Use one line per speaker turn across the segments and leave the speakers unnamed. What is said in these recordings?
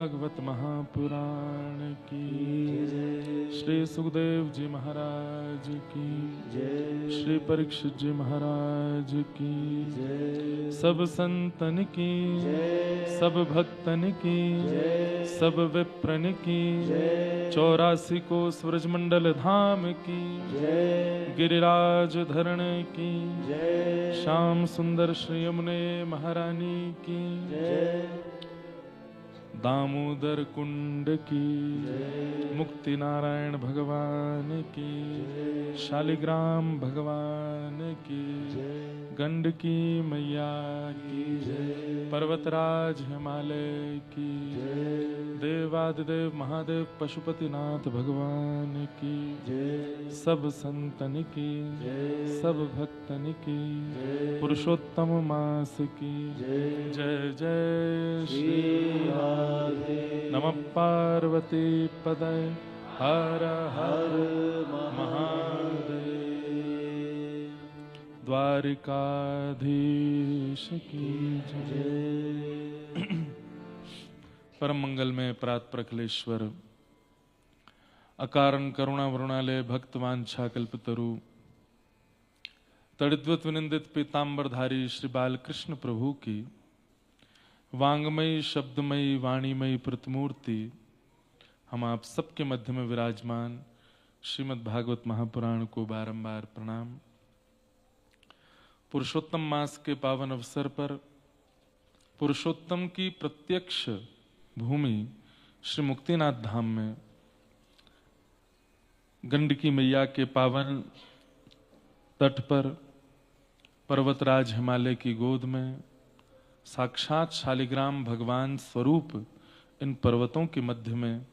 भागवत महापुराण की श्री सुखदेव जी महाराज की श्री परीक्षित जी महाराज की सब संतन की सब भक्तन की सब विप्रन की 84 को सूरजमंडल धाम की गिरिराज धरण की श्याम सुंदर श्री यमुने महारानी की दामोदर कुंड की मुक्ति नारायण भगवान की शालिग्राम भगवान की गंडकी मैया की पर्वतराज हिमालय की देवादिदेव महादेव पशुपतिनाथ भगवान की सब संतन की सब भक्तन की पुरुषोत्तम मास की जय जय श्री नमः पार्वती पदय हर हर महादेव। द्वारिकाधीश की जय। परम मंगल में प्रात प्रकलेश्वर अकारण करुणा वरुणालय भक्त वांछा कल्पतरु तड़िद्वत विनिंदित पीतांबरधारी श्री बालकृष्ण प्रभु की वांगमयी शब्दमयी वाणीमयी प्रतिमूर्ति हम आप सबके मध्य में विराजमान श्रीमद् भागवत महापुराण को बारंबार प्रणाम। पुरुषोत्तम मास के पावन अवसर पर पुरुषोत्तम की प्रत्यक्ष भूमि श्री मुक्तिनाथ धाम में गंडकी मैया के पावन तट पर पर्वतराज हिमालय की गोद में साक्षात शालिग्राम भगवान स्वरूप इन पर्वतों के मध्य में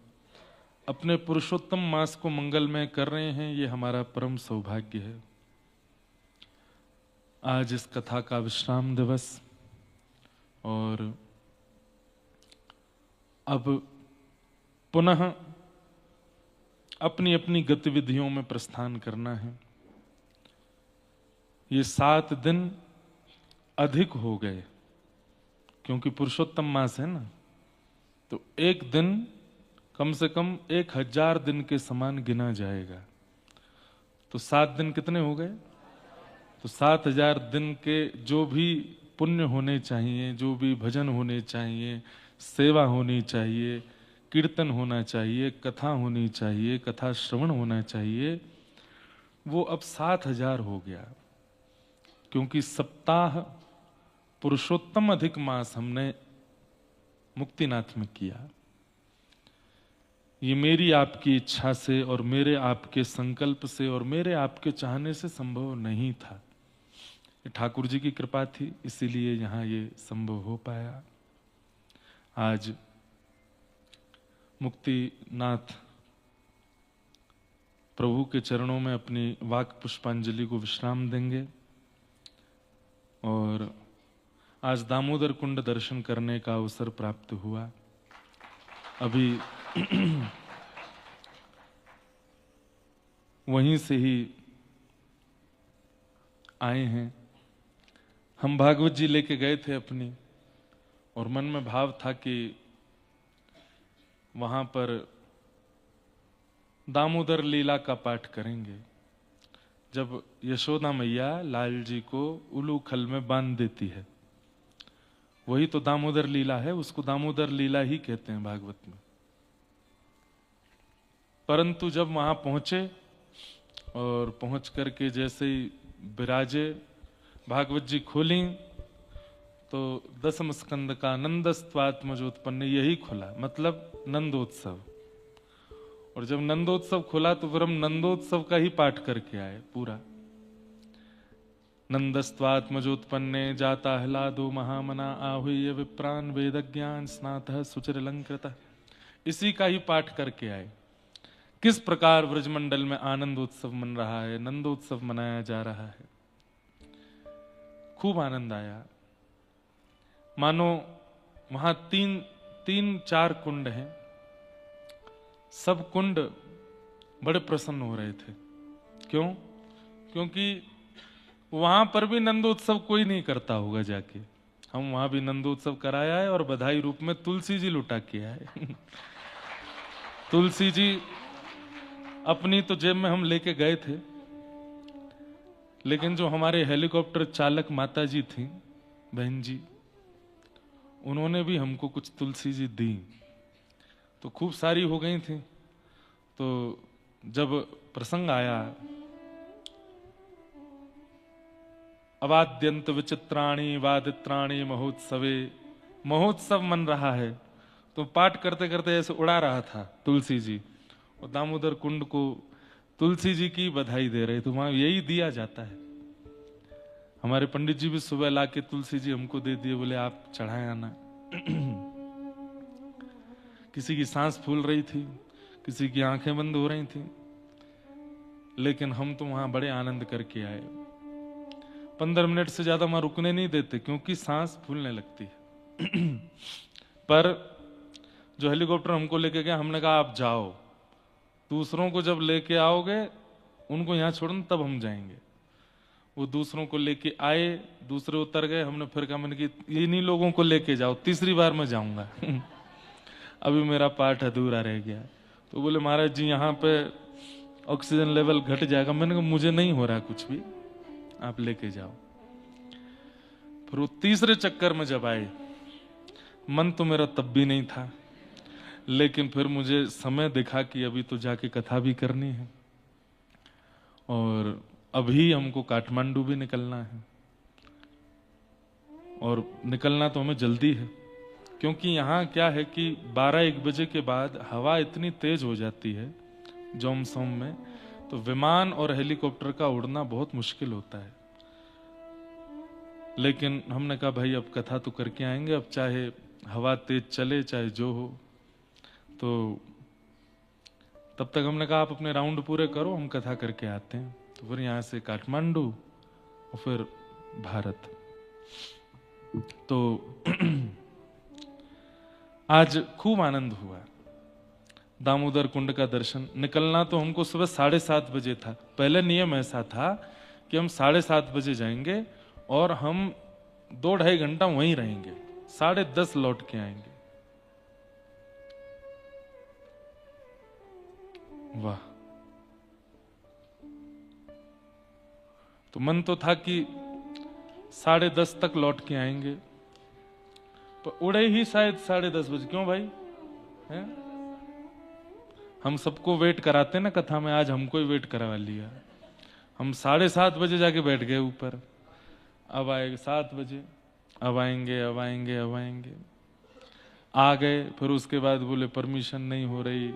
अपने पुरुषोत्तम मास को मंगलमय कर रहे हैं, ये हमारा परम सौभाग्य है। आज इस कथा का विश्राम दिवस और अब पुनः अपनी अपनी गतिविधियों में प्रस्थान करना है। ये 7 दिन अधिक हो गए क्योंकि पुरुषोत्तम मास है ना, तो एक दिन कम से कम 1000 दिन के समान गिना जाएगा। तो 7 दिन कितने हो गए? तो 7000 दिन के जो भी पुण्य होने चाहिए, जो भी भजन होने चाहिए, सेवा होनी चाहिए, कीर्तन होना चाहिए, कथा होनी चाहिए, कथा श्रवण होना चाहिए, वो अब 7000 हो गया। क्योंकि सप्ताह पुरुषोत्तम अधिक मास हमने मुक्तिनाथ में किया। ये मेरी आपकी इच्छा से और मेरे आपके संकल्प से और मेरे आपके चाहने से संभव नहीं था। ये ठाकुर जी की कृपा थी, इसीलिए यहां ये संभव हो पाया। आज मुक्तिनाथ प्रभु के चरणों में अपनी वाक पुष्पांजलि को विश्राम देंगे और आज दामोदर कुंड दर्शन करने का अवसर प्राप्त हुआ। अभी वहीं से ही आए हैं। हम भागवत जी लेके गए थे अपनी, और मन में भाव था कि वहां पर दामोदर लीला का पाठ करेंगे। जब यशोदा मैया लाल जी को उलूखल में बांध देती है, वही तो दामोदर लीला है, उसको दामोदर लीला ही कहते हैं भागवत में। परंतु जब वहां पहुंचे और पहुंच करके जैसे ही विराजे, भागवत जी खोली तो दसम स्कंद का नंदस्त्वात्मजोत्पन्न यही खुला, मतलब नंदोत्सव। और जब नंदोत्सव खुला तो फिर हम नंदोत्सव का ही पाठ करके आए पूरा। नंदस्त्वात्मजोत्पन्ने जाता ह्लादो महामना आहूय विप्रान वेदज्ञान स्नातः सुचिरलंकृतः, इसी का ही पाठ करके आए। किस प्रकार व्रजमंडल में आनंदोत्सव मन रहा है, नंदोत्सव मनाया जा रहा है। खूब आनंद आया। मानो वहां तीन चार कुंड हैं, सब कुंड बड़े प्रसन्न हो रहे थे। क्यों? क्योंकि वहां पर भी नंदोत्सव कोई नहीं करता होगा जाके, हम वहां भी नंदोत्सव कराया है और बधाई रूप में तुलसी जी लुटा के आए। तुलसी जी अपनी तो जेब में हम लेके गए थे, लेकिन जो हमारे हेलीकॉप्टर चालक माता जी थी, बहन जी, उन्होंने भी हमको कुछ तुलसी जी दी, तो खूब सारी हो गई थी। तो जब प्रसंग आया, अवाद्यंत विचित्राणी वादित्राणी महोत्सवे, महोत्सव मन रहा है, तो पाठ करते करते ऐसे उड़ा रहा था तुलसी जी, और दामोदर कुंड को तुलसी जी की बधाई दे रहे, तो वहां यही दिया जाता है। हमारे पंडित जी भी सुबह लाके तुलसी जी हमको दे दिए, बोले आप चढ़ाए आना। किसी की सांस फूल रही थी, किसी की आंखें बंद हो रही थी, लेकिन हम तो वहां बड़े आनंद करके आए। 15 मिनट से ज्यादा वहां रुकने नहीं देते, क्योंकि सांस फूलने लगती है। पर जो हेलीकॉप्टर हमको लेके गया, हमने कहा आप जाओ, दूसरों को जब लेके आओगे उनको यहां छोड़ना, तब हम जाएंगे। वो दूसरों को लेके आए, दूसरे उतर गए, हमने फिर कहा, मैंने कि इन्हीं लोगों को लेके जाओ, तीसरी बार मैं जाऊंगा। अभी मेरा पाठ अधूरा रह गया। तो बोले महाराज जी यहाँ पे ऑक्सीजन लेवल घट जाएगा। मैंने कहा मुझे नहीं हो रहा कुछ भी, आप लेके जाओ। फिर वो तीसरे चक्कर में जब आए, मन तो मेरा तब भी नहीं था, लेकिन फिर मुझे समय दिखा कि अभी तो जाके कथा भी करनी है, और अभी हमको काठमांडू भी निकलना है, और निकलना तो हमें जल्दी है, क्योंकि यहाँ क्या है कि 12-1 बजे के बाद हवा इतनी तेज हो जाती है जोमसोम में, तो विमान और हेलीकॉप्टर का उड़ना बहुत मुश्किल होता है। लेकिन हमने कहा भाई अब कथा तो करके आएंगे, अब चाहे हवा तेज चले चाहे जो हो। तो तब तक हमने कहा आप अपने राउंड पूरे करो, हम कथा करके आते हैं। तो फिर यहाँ से काठमांडू और फिर भारत। तो आज खूब आनंद हुआ, दामोदर कुंड का दर्शन। निकलना तो हमको सुबह 7:30 बजे था। पहले नियम ऐसा था कि हम 7:30 बजे जाएंगे और हम 2-2.5 घंटा वहीं रहेंगे, 10:30 लौट के आएंगे। वाह! तो मन तो था कि 10:30 तक लौट के आएंगे, तो उड़े ही शायद 10:30 बजे। क्यों भाई? हैं? हम सबको वेट कराते ना कथा में, आज हमको ही वेट करवा लिया। हम 7:30 बजे जाके बैठ गए ऊपर, अब आएंगे 7 बजे, अब आएंगे अब आएंगे अब आएंगे। आ गए, फिर उसके बाद बोले परमिशन नहीं हो रही,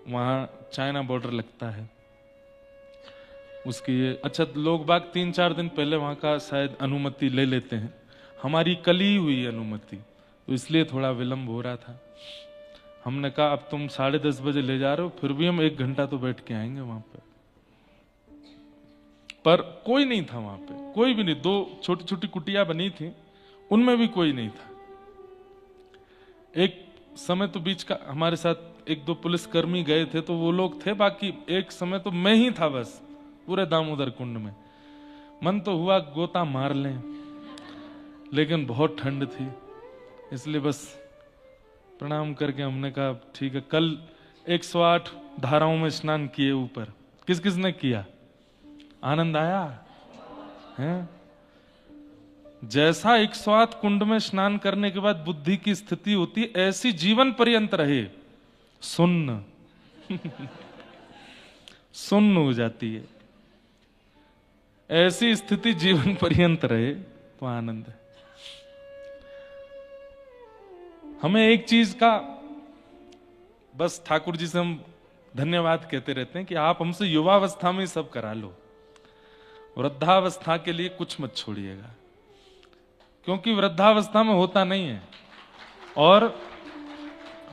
वहां चाइना बॉर्डर लगता है उसकी ये। अच्छा, लोग बाग 3-4 दिन पहले वहां का शायद अनुमति ले लेते हैं, हमारी कल ही हुई अनुमति, तो इसलिए थोड़ा विलंब हो रहा था। हमने कहा अब तुम 10:30 बजे ले जा रहे हो, फिर भी हम 1 घंटा तो बैठ के आएंगे वहां पर कोई नहीं था वहां पे, कोई भी नहीं। 2 छोटी छोटी कुटिया बनी थी, उनमें भी कोई नहीं था। एक समय तो बीच का हमारे साथ 1-2 पुलिसकर्मी गए थे, तो वो लोग थे, बाकी एक समय तो मैं ही था बस पूरे दामोदर कुंड में। मन तो हुआ गोता मार लें, लेकिन बहुत ठंड थी, इसलिए बस प्रणाम करके हमने कहा ठीक है। कल 108 धाराओं में स्नान किए ऊपर, किस किस ने किया? आनंद आया है? जैसा 108 कुंड में स्नान करने के बाद बुद्धि की स्थिति होती है, ऐसी जीवन पर्यंत रहे, सुन्न। सुन्न हो जाती है, ऐसी स्थिति जीवन पर्यंत रहे तो आनंद है। हमें एक चीज का बस ठाकुर जी से हम धन्यवाद कहते रहते हैं कि आप हमसे युवावस्था में सब करा लो, वृद्धावस्था के लिए कुछ मत छोड़िएगा, क्योंकि वृद्धावस्था में होता नहीं है। और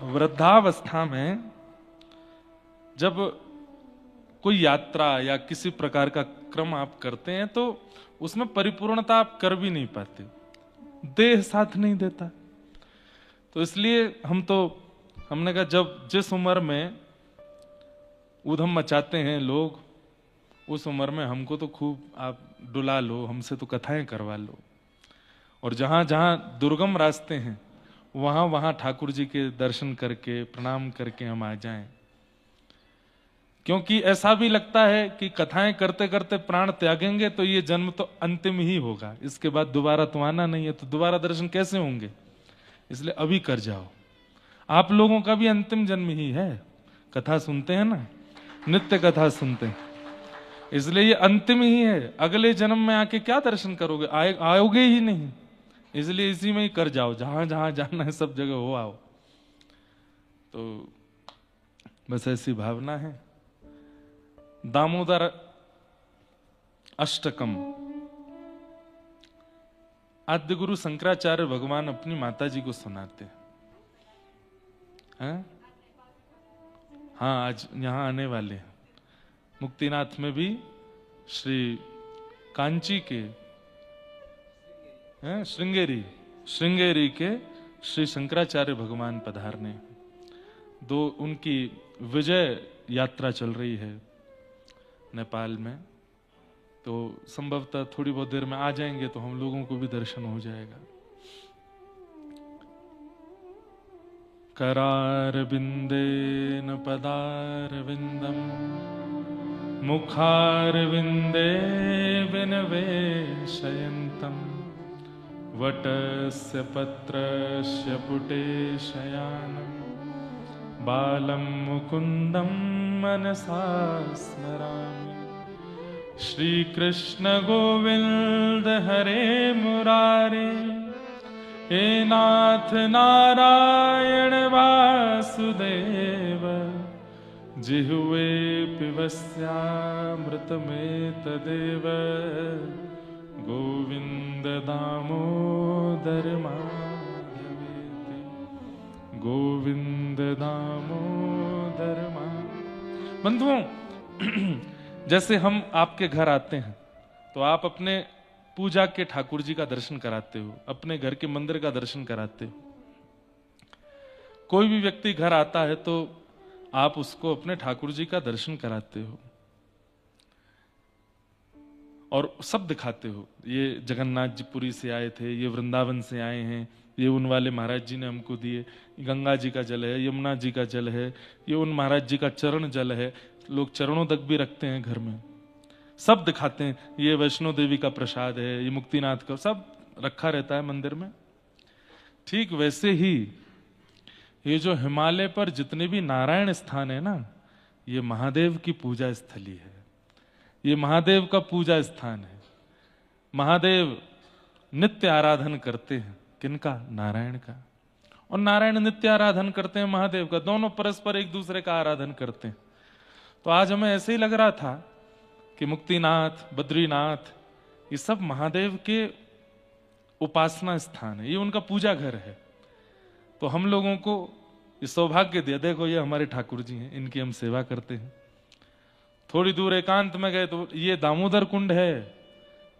वृद्धावस्था में जब कोई यात्रा या किसी प्रकार का क्रम आप करते हैं, तो उसमें परिपूर्णता आप कर भी नहीं पाते, देह साथ नहीं देता। तो इसलिए हमने कहा जब जिस उम्र में ऊधम मचाते हैं लोग, उस उम्र में हमको तो खूब आप डुला लो, हमसे तो कथाएं करवा लो। और जहां जहां दुर्गम रास्ते हैं वहां वहां ठाकुर जी के दर्शन करके प्रणाम करके हम आ जाएं। क्योंकि ऐसा भी लगता है कि कथाएं करते करते प्राण त्यागेंगे तो ये जन्म तो अंतिम ही होगा, इसके बाद दोबारा तो आना नहीं है, तो दोबारा दर्शन कैसे होंगे? इसलिए अभी कर जाओ। आप लोगों का भी अंतिम जन्म ही है, कथा सुनते हैं ना, नित्य कथा सुनते हैं, इसलिए ये अंतिम ही है। अगले जन्म में आके क्या दर्शन करोगे? आओगे ही नहीं, इसलिए इसी में ही कर जाओ, जहां जहां जाना है सब जगह हो आओ। तो बस ऐसी भावना है। दामोदर अष्टकम आद्य गुरु शंकराचार्य भगवान अपनी माता जी को सुनाते हैं। हाँ, आज यहां आने वाले हैं। मुक्तिनाथ में भी श्री कांची के श्रृंगेरी के श्री शंकराचार्य भगवान पधारने। दो उनकी विजय यात्रा चल रही है नेपाल में, तो संभवतः थोड़ी बहुत देर में आ जाएंगे तो हम लोगों को भी दर्शन हो जाएगा। करारविंदेन पदारविंदम मुखारविंदे विनवेशयन्तम् वटस्य पत्रस्य पुटे शयानम् बालं मुकुन्दं मनसा स्मरामि। श्रीकृष्ण गोविंद हरे मुरारे, हे नाथ नारायण वासुदेव, जिह्वे पिबस्यामृतमेतदेव, गोविंद दामोदर माधवेति, गोविंद दामोदर माधवेति। बंधुओं, जैसे हम आपके घर आते हैं तो आप अपने पूजा के ठाकुर जी का दर्शन कराते हो, अपने घर के मंदिर का दर्शन कराते हो। कोई भी व्यक्ति घर आता है तो आप उसको अपने ठाकुर जी का दर्शन कराते हो और सब दिखाते हो। ये जगन्नाथ जी पुरी से आए थे, ये वृंदावन से आए हैं, ये उन वाले महाराज जी ने हमको दिए, गंगा जी का जल है, यमुना जी का जल है, ये उन महाराज जी का चरण जल है। लोग चरणों तक भी रखते हैं घर में, सब दिखाते हैं। ये वैष्णो देवी का प्रसाद है, ये मुक्तिनाथ का, सब रखा रहता है मंदिर में। ठीक वैसे ही ये जो हिमालय पर जितने भी नारायण स्थान है ना, ये महादेव की पूजा स्थली है, ये महादेव का पूजा स्थान है। महादेव नित्य आराधन करते हैं, किनका? नारायण का। और नारायण नित्य आराधन करते हैं महादेव का, दोनों परस्पर एक दूसरे का आराधन करते हैं। तो आज हमें ऐसे ही लग रहा था कि मुक्तिनाथ, बद्रीनाथ, ये सब महादेव के उपासना स्थान है, ये उनका पूजा घर है। तो हम लोगों को ये सौभाग्य दिया, देखो ये हमारे ठाकुर जी हैं, इनकी हम सेवा करते हैं। थोड़ी दूर एकांत में गए तो ये दामोदर कुंड है।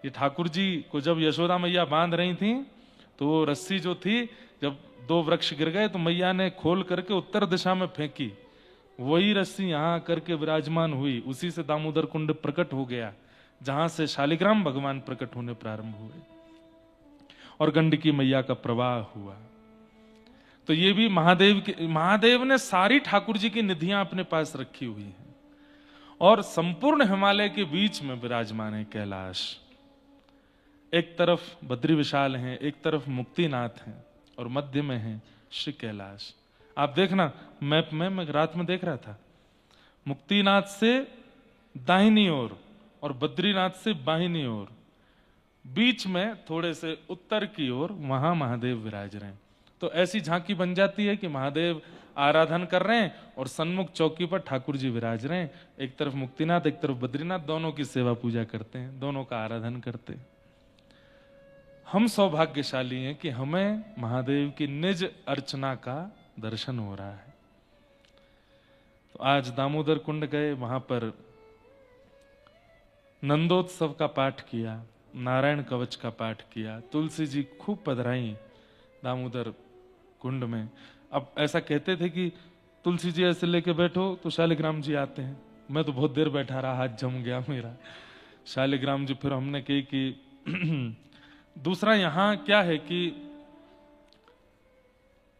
ये ठाकुर जी को जब यशोदा मैया बांध रही थी तो वो रस्सी जो थी, जब दो वृक्ष गिर गए तो मैया ने खोल करके उत्तर दिशा में फेंकी, वही रस्सी यहां करके विराजमान हुई। उसी से दामोदर कुंड प्रकट हो गया, जहां से शालिग्राम भगवान प्रकट होने प्रारंभ हुए और गंडकी मैया का प्रवाह हुआ। तो ये भी महादेव ने सारी ठाकुर जी की निधियां अपने पास रखी हुई हैं। और संपूर्ण हिमालय के बीच में विराजमान है कैलाश। एक तरफ बद्री विशाल है, एक तरफ मुक्तिनाथ है और मध्य में है श्री कैलाश। आप देखना मैप में, मैं रात में देख रहा था, मुक्तिनाथ से दाहिनी ओर और बद्रीनाथ से बाहिनी ओर, बीच में थोड़े से उत्तर की ओर वहां महादेव विराज रहे हैं। तो ऐसी झांकी बन जाती है कि महादेव आराधन कर रहे हैं और सन्मुख चौकी पर ठाकुर जी विराज रहे हैं। एक तरफ मुक्तिनाथ, एक तरफ बद्रीनाथ, दोनों की सेवा पूजा करते हैं, दोनों का आराधन करते हैं। हम सौभाग्यशाली हैं कि हमें महादेव की निज अर्चना का दर्शन हो रहा है। तो आज दामोदर कुंड गए, वहां पर नंदोत्सव का पाठ किया, नारायण कवच का पाठ किया, तुलसी जी खूब पधराई दामोदर कुंड में। अब ऐसा कहते थे कि तुलसी जी ऐसे लेके बैठो तो शालिग्राम जी आते हैं। मैं तो बहुत देर बैठा रहा, हाथ जम गया मेरा। शालिग्राम जी, फिर हमने कही कि दूसरा यहां क्या है कि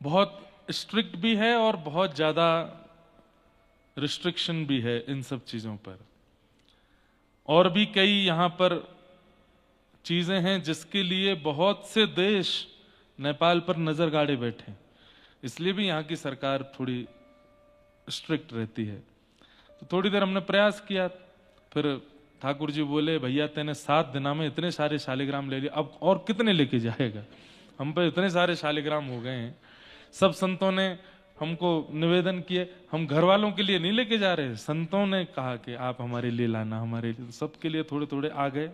बहुत स्ट्रिक्ट भी है और बहुत ज्यादा रिस्ट्रिक्शन भी है इन सब चीजों पर। और भी कई यहां पर चीजें हैं जिसके लिए बहुत से देश नेपाल पर नजर गाड़े बैठे, इसलिए भी यहां की सरकार थोड़ी स्ट्रिक्ट रहती है। तो थोड़ी देर हमने प्रयास किया, फिर ठाकुर जी बोले भैया तेने 7 दिना में इतने सारे शालिग्राम ले लिए, अब और कितने लेके जाएगा, हम पे इतने सारे शालिग्राम हो गए हैं। सब संतों ने हमको निवेदन किए, हम घर वालों के लिए नहीं लेके जा रहे, संतों ने कहा कि आप हमारे लिए लाना, हमारे लिए, सबके लिए थोड़े थोड़े आ गए।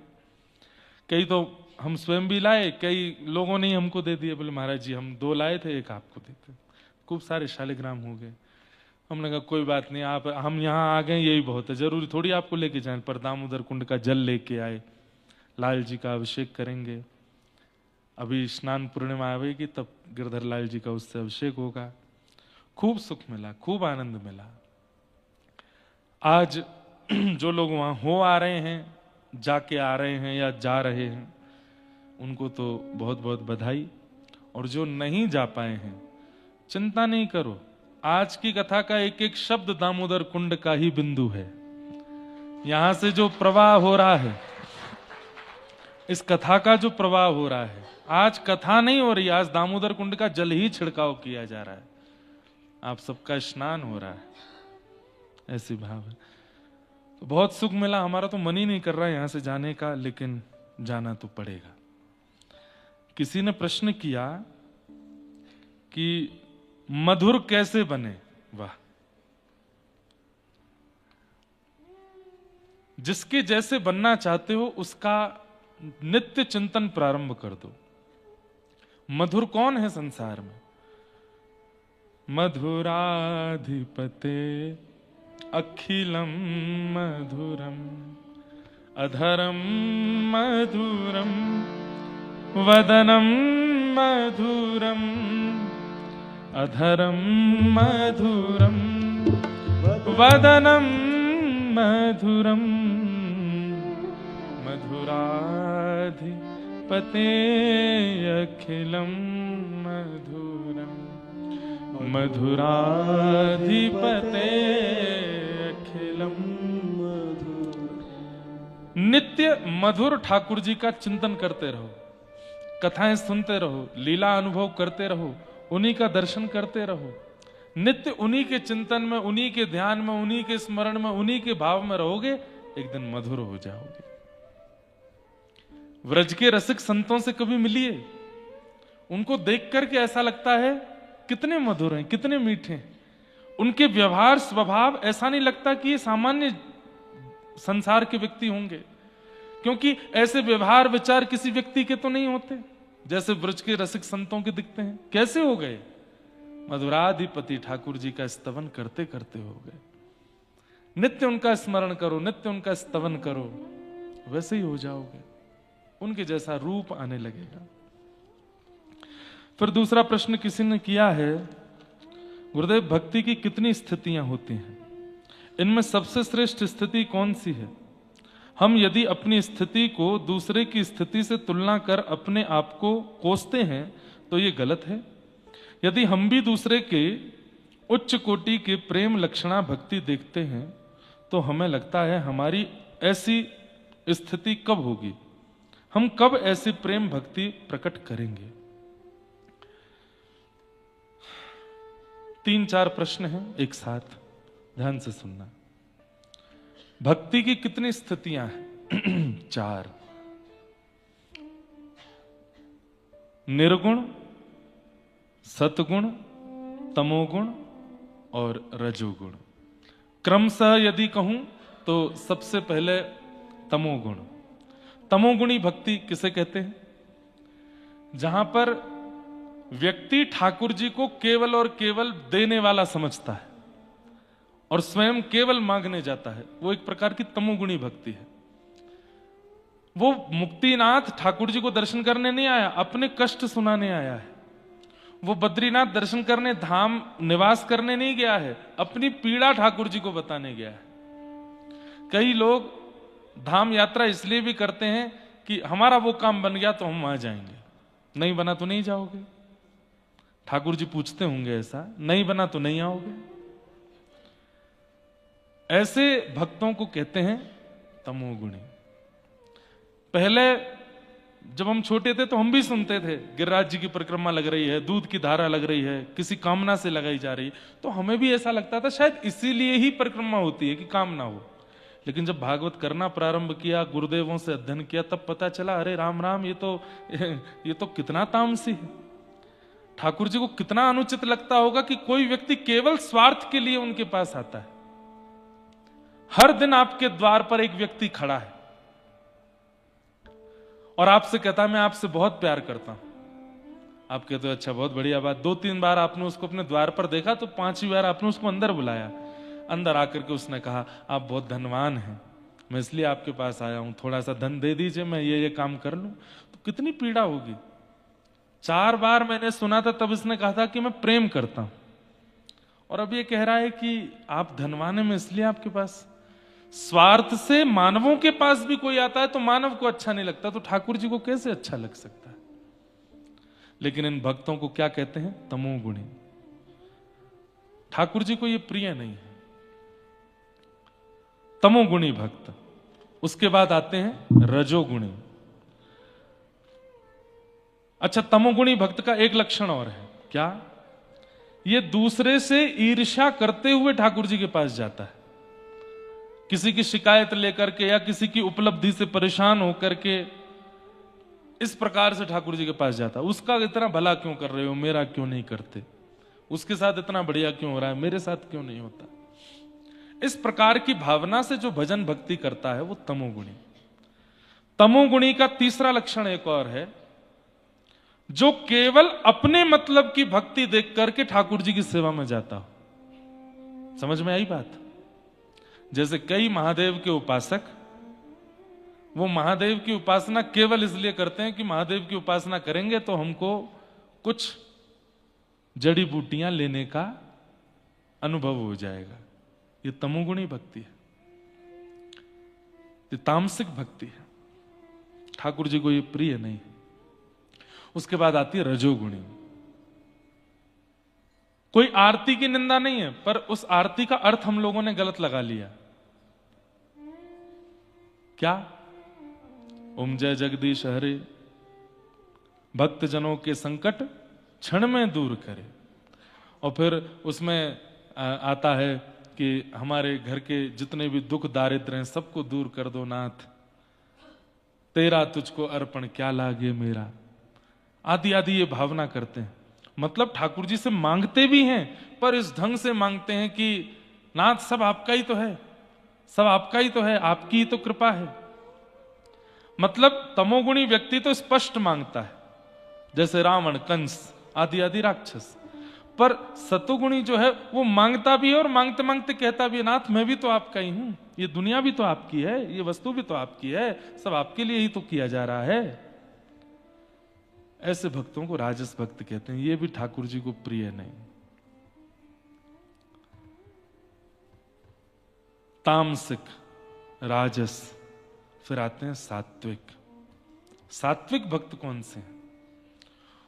कई तो हम स्वयं भी लाए, कई लोगों ने हमको दे दिए, बोले महाराज जी हम 2 लाए थे, एक आपको देते। खूब सारे शालिग्राम हो गए। हमने कहा कोई बात नहीं, आप हम यहाँ आ गए यही बहुत है, जरूरी थोड़ी आपको लेके जाए। पर दामोदर कुंड का जल लेके आए, लाल जी का अभिषेक करेंगे, अभी स्नान पूर्णिमा आवेगी तब गिरधर लाल जी का उससे अभिषेक होगा। खूब सुख मिला, खूब आनंद मिला। आज जो लोग वहां हो आ रहे हैं, जाके आ रहे हैं या जा रहे हैं, उनको तो बहुत बहुत बधाई। और जो नहीं जा पाए हैं, चिंता नहीं करो, आज की कथा का एक एक शब्द दामोदर कुंड का ही बिंदु है। यहां से जो प्रवाह हो रहा है, इस कथा का जो प्रवाह हो रहा है, आज कथा नहीं हो रही, आज दामोदर कुंड का जल ही छिड़काव किया जा रहा है, आप सबका स्नान हो रहा है, ऐसी भाव है। तो बहुत सुख मिला, हमारा तो मन ही नहीं कर रहा है यहां से जाने का, लेकिन जाना तो पड़ेगा। किसी ने प्रश्न किया कि मधुर कैसे बने? वाह, जिसके जैसे बनना चाहते हो उसका नित्य चिंतन प्रारंभ कर दो। मधुर कौन है संसार में? मधुराधिपते अखिलम मधुरम अधरम मधुरम वदनम मधुरम अधरम मधुरम वदनम मधुरम मधुराधिपते अखिलम मधुरम मधुराधिपते अखिलम मधुरम। नित्य मधुर ठाकुर जी का चिंतन करते रहो, कथाएं सुनते रहो, लीला अनुभव करते रहो, उन्हीं का दर्शन करते रहो। नित्य उन्हीं के चिंतन में, उन्हीं के ध्यान में, उन्हीं के स्मरण में, उन्हीं के भाव में रहोगे, एक दिन मधुर हो जाओगे। व्रज के रसिक संतों से कभी मिलिए, उनको देख करके ऐसा लगता है कितने मधुर हैं, कितने मीठे हैं। उनके व्यवहार स्वभाव ऐसा नहीं लगता कि ये सामान्य संसार के व्यक्ति होंगे, क्योंकि ऐसे व्यवहार विचार किसी व्यक्ति के तो नहीं होते जैसे ब्रज के रसिक संतों के दिखते हैं। कैसे हो गए? मधुराधिपति ठाकुर जी का स्तवन करते करते हो गए। नित्य उनका स्मरण करो, नित्य उनका स्तवन करो, वैसे ही हो जाओगे, उनके जैसा रूप आने लगेगा। फिर दूसरा प्रश्न किसी ने किया है, गुरुदेव भक्ति की कितनी स्थितियां होती हैं, इनमें सबसे श्रेष्ठ स्थिति कौन सी है? हम यदि अपनी स्थिति को दूसरे की स्थिति से तुलना कर अपने आप को कोसते हैं तो ये गलत है। यदि हम भी दूसरे के उच्च कोटि के प्रेम लक्षणा भक्ति देखते हैं तो हमें लगता है हमारी ऐसी स्थिति कब होगी, हम कब ऐसी प्रेम भक्ति प्रकट करेंगे। 3-4 प्रश्न हैं एक साथ, ध्यान से सुनना। भक्ति की कितनी स्थितियां हैं? 4। निर्गुण, सतगुण, तमोगुण और रजोगुण। क्रमशः यदि कहूं तो सबसे पहले तमोगुण। तमोगुणी भक्ति किसे कहते हैं? जहां पर व्यक्ति ठाकुर जी को केवल और केवल देने वाला समझता है और स्वयं केवल मांगने जाता है, वो एक प्रकार की तमोगुणी भक्ति है। वो मुक्तिनाथ ठाकुर जी को दर्शन करने नहीं आया, अपने कष्ट सुनाने आया है। वो बद्रीनाथ दर्शन करने, धाम निवास करने नहीं गया है, अपनी पीड़ा ठाकुर जी को बताने गया है। कई लोग धाम यात्रा इसलिए भी करते हैं कि हमारा वो काम बन गया तो हम वहां जाएंगे, नहीं बना तो नहीं जाओगे। ठाकुर जी पूछते होंगे ऐसा, नहीं बना तो नहीं आओगे। ऐसे भक्तों को कहते हैं तमोगुणी। पहले जब हम छोटे थे तो हम भी सुनते थे गिरिराज जी की परिक्रमा लग रही है, दूध की धारा लग रही है, किसी कामना से लगाई जा रही है, तो हमें भी ऐसा लगता था शायद इसीलिए ही परिक्रमा होती है कि कामना हो। लेकिन जब भागवत करना प्रारंभ किया, गुरुदेवों से अध्ययन किया, तब पता चला अरे राम राम, ये तो कितना तामसी है। ठाकुर जी को कितना अनुचित लगता होगा कि कोई व्यक्ति केवल स्वार्थ के लिए उनके पास आता है। हर दिन आपके द्वार पर एक व्यक्ति खड़ा है और आपसे कहता है मैं आपसे बहुत प्यार करता हूं। आप कहते हो अच्छा बहुत बढ़िया बात। 2-3 बार आपने उसको अपने द्वार पर देखा तो 5वीं बार आपने उसको अंदर बुलाया। अंदर आकर के उसने कहा आप बहुत धनवान हैं, मैं इसलिए आपके पास आया हूं, थोड़ा सा धन दे दीजिए, मैं ये काम कर लूं। तो कितनी पीड़ा होगी। 4 बार मैंने सुना था तब इसने कहा था कि मैं प्रेम करता हूं, और अब ये कह रहा है कि आप धनवान हैं, मैं इसलिए आपके पास। स्वार्थ से मानवों के पास भी कोई आता है तो मानव को अच्छा नहीं लगता, तो ठाकुर जी को कैसे अच्छा लग सकता है। लेकिन इन भक्तों को क्या कहते हैं? तमोगुणी। ठाकुर जी को ये प्रिय नहीं है, तमोगुणी भक्त। उसके बाद आते हैं रजोगुणी। अच्छा, तमोगुणी भक्त का एक लक्षण और है, क्या? ये दूसरे से ईर्ष्या करते हुए ठाकुर जी के पास जाता है। किसी की शिकायत लेकर के या किसी की उपलब्धि से परेशान होकर के इस प्रकार से ठाकुर जी के पास जाता है। उसका इतना भला क्यों कर रहे हो, मेरा क्यों नहीं करते? उसके साथ इतना बढ़िया क्यों हो रहा है, मेरे साथ क्यों नहीं होता? इस प्रकार की भावना से जो भजन भक्ति करता है वो तमोगुणी। तमोगुणी का तीसरा लक्षण एक और है, जो केवल अपने मतलब की भक्ति देख करके ठाकुर जी की सेवा में जाता हो। समझ में आई बात? जैसे कई महादेव के उपासक, वो महादेव की उपासना केवल इसलिए करते हैं कि महादेव की उपासना करेंगे तो हमको कुछ जड़ी बूटियां लेने का अनुभव हो जाएगा। ये तमोगुणी भक्ति है, ये तामसिक भक्ति है। ठाकुर जी को ये प्रिय नहीं। उसके बाद आती है रजोगुणी। कोई आरती की निंदा नहीं है, पर उस आरती का अर्थ हम लोगों ने गलत लगा लिया। क्या? ओम जय जगदीश हरे, भक्त जनों के संकट क्षण में दूर करे। और फिर उसमें आता है कि हमारे घर के जितने भी दुख दारिद्र हैं सबको दूर कर दो नाथ, तेरा तुझको अर्पण क्या लागे मेरा, आदि आदि ये भावना करते हैं। मतलब ठाकुर जी से मांगते भी हैं, पर इस ढंग से मांगते हैं कि नाथ सब आपका ही तो है, सब आपका ही तो है, आपकी ही तो कृपा है। मतलब तमोगुणी व्यक्ति तो स्पष्ट मांगता है, जैसे रावण, कंस आदि आदि राक्षस। पर सतोगुणी जो है वो मांगता भी है और मांगते मांगते कहता भी है नाथ मैं भी तो आपका ही हूं, ये दुनिया भी तो आपकी है, ये वस्तु भी तो आपकी है, सब आपके लिए ही तो किया जा रहा है। ऐसे भक्तों को राजस भक्त कहते हैं। ये भी ठाकुर जी को प्रिय नहीं। तामसिक, राजस, फिर आते हैं सात्विक। सात्विक भक्त कौन से हैं?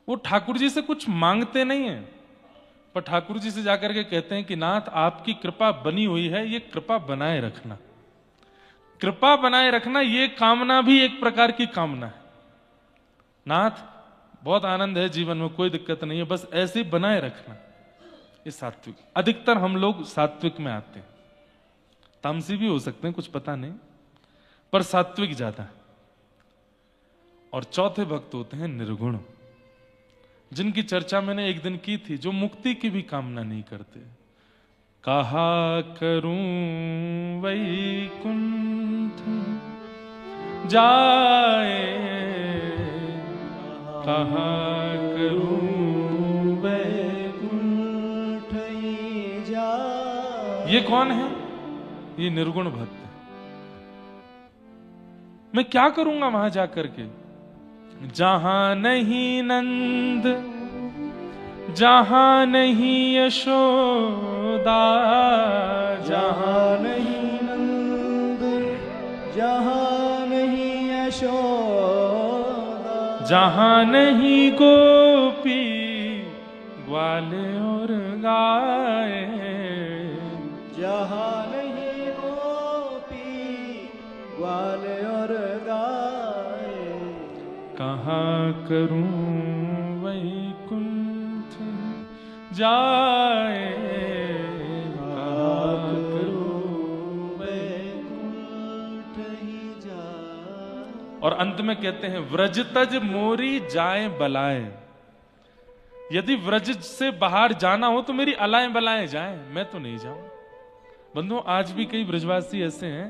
वो ठाकुर जी से कुछ मांगते नहीं है, पर ठाकुर जी से जाकर के कहते हैं कि नाथ आपकी कृपा बनी हुई है, ये कृपा बनाए रखना। कृपा बनाए रखना ये कामना भी एक प्रकार की कामना है। नाथ बहुत आनंद है जीवन में, कोई दिक्कत नहीं है, बस ऐसे ही बनाए रखना। ये सात्विक। अधिकतर हम लोग सात्विक में आते हैं, तामसी भी हो सकते हैं, कुछ पता नहीं, पर सात्विक ज्यादा है। और चौथे भक्त होते हैं निर्गुण, जिनकी चर्चा मैंने एक दिन की थी, जो मुक्ति की भी कामना नहीं करते। कहा करूं वैकुंठ जाए, कहा करूं वैकुंठ जाए। ये कौन है? ये निर्गुण भक्त है। मैं क्या करूंगा वहां जाकर के? जहां नहीं नंद, जहां नहीं यशोदा,
जहां नहीं नंद, जहां नहीं यशोदा,
जहां नहीं गोपी ग्वाले और गाय,
जहाँ नहीं गोपी ग्वाले और गाय,
कहाँ करूं वैकुंठ जाए, कहाँ करूं
वैकुंठ ही जाए।
और अंत में कहते हैं व्रज तज मोरी जाए बलाए। यदि व्रज से बाहर जाना हो तो मेरी अलाएं बलाएं जाएं, मैं तो नहीं जाऊं। बंधुओं, आज भी कई ब्रजवासी ऐसे हैं,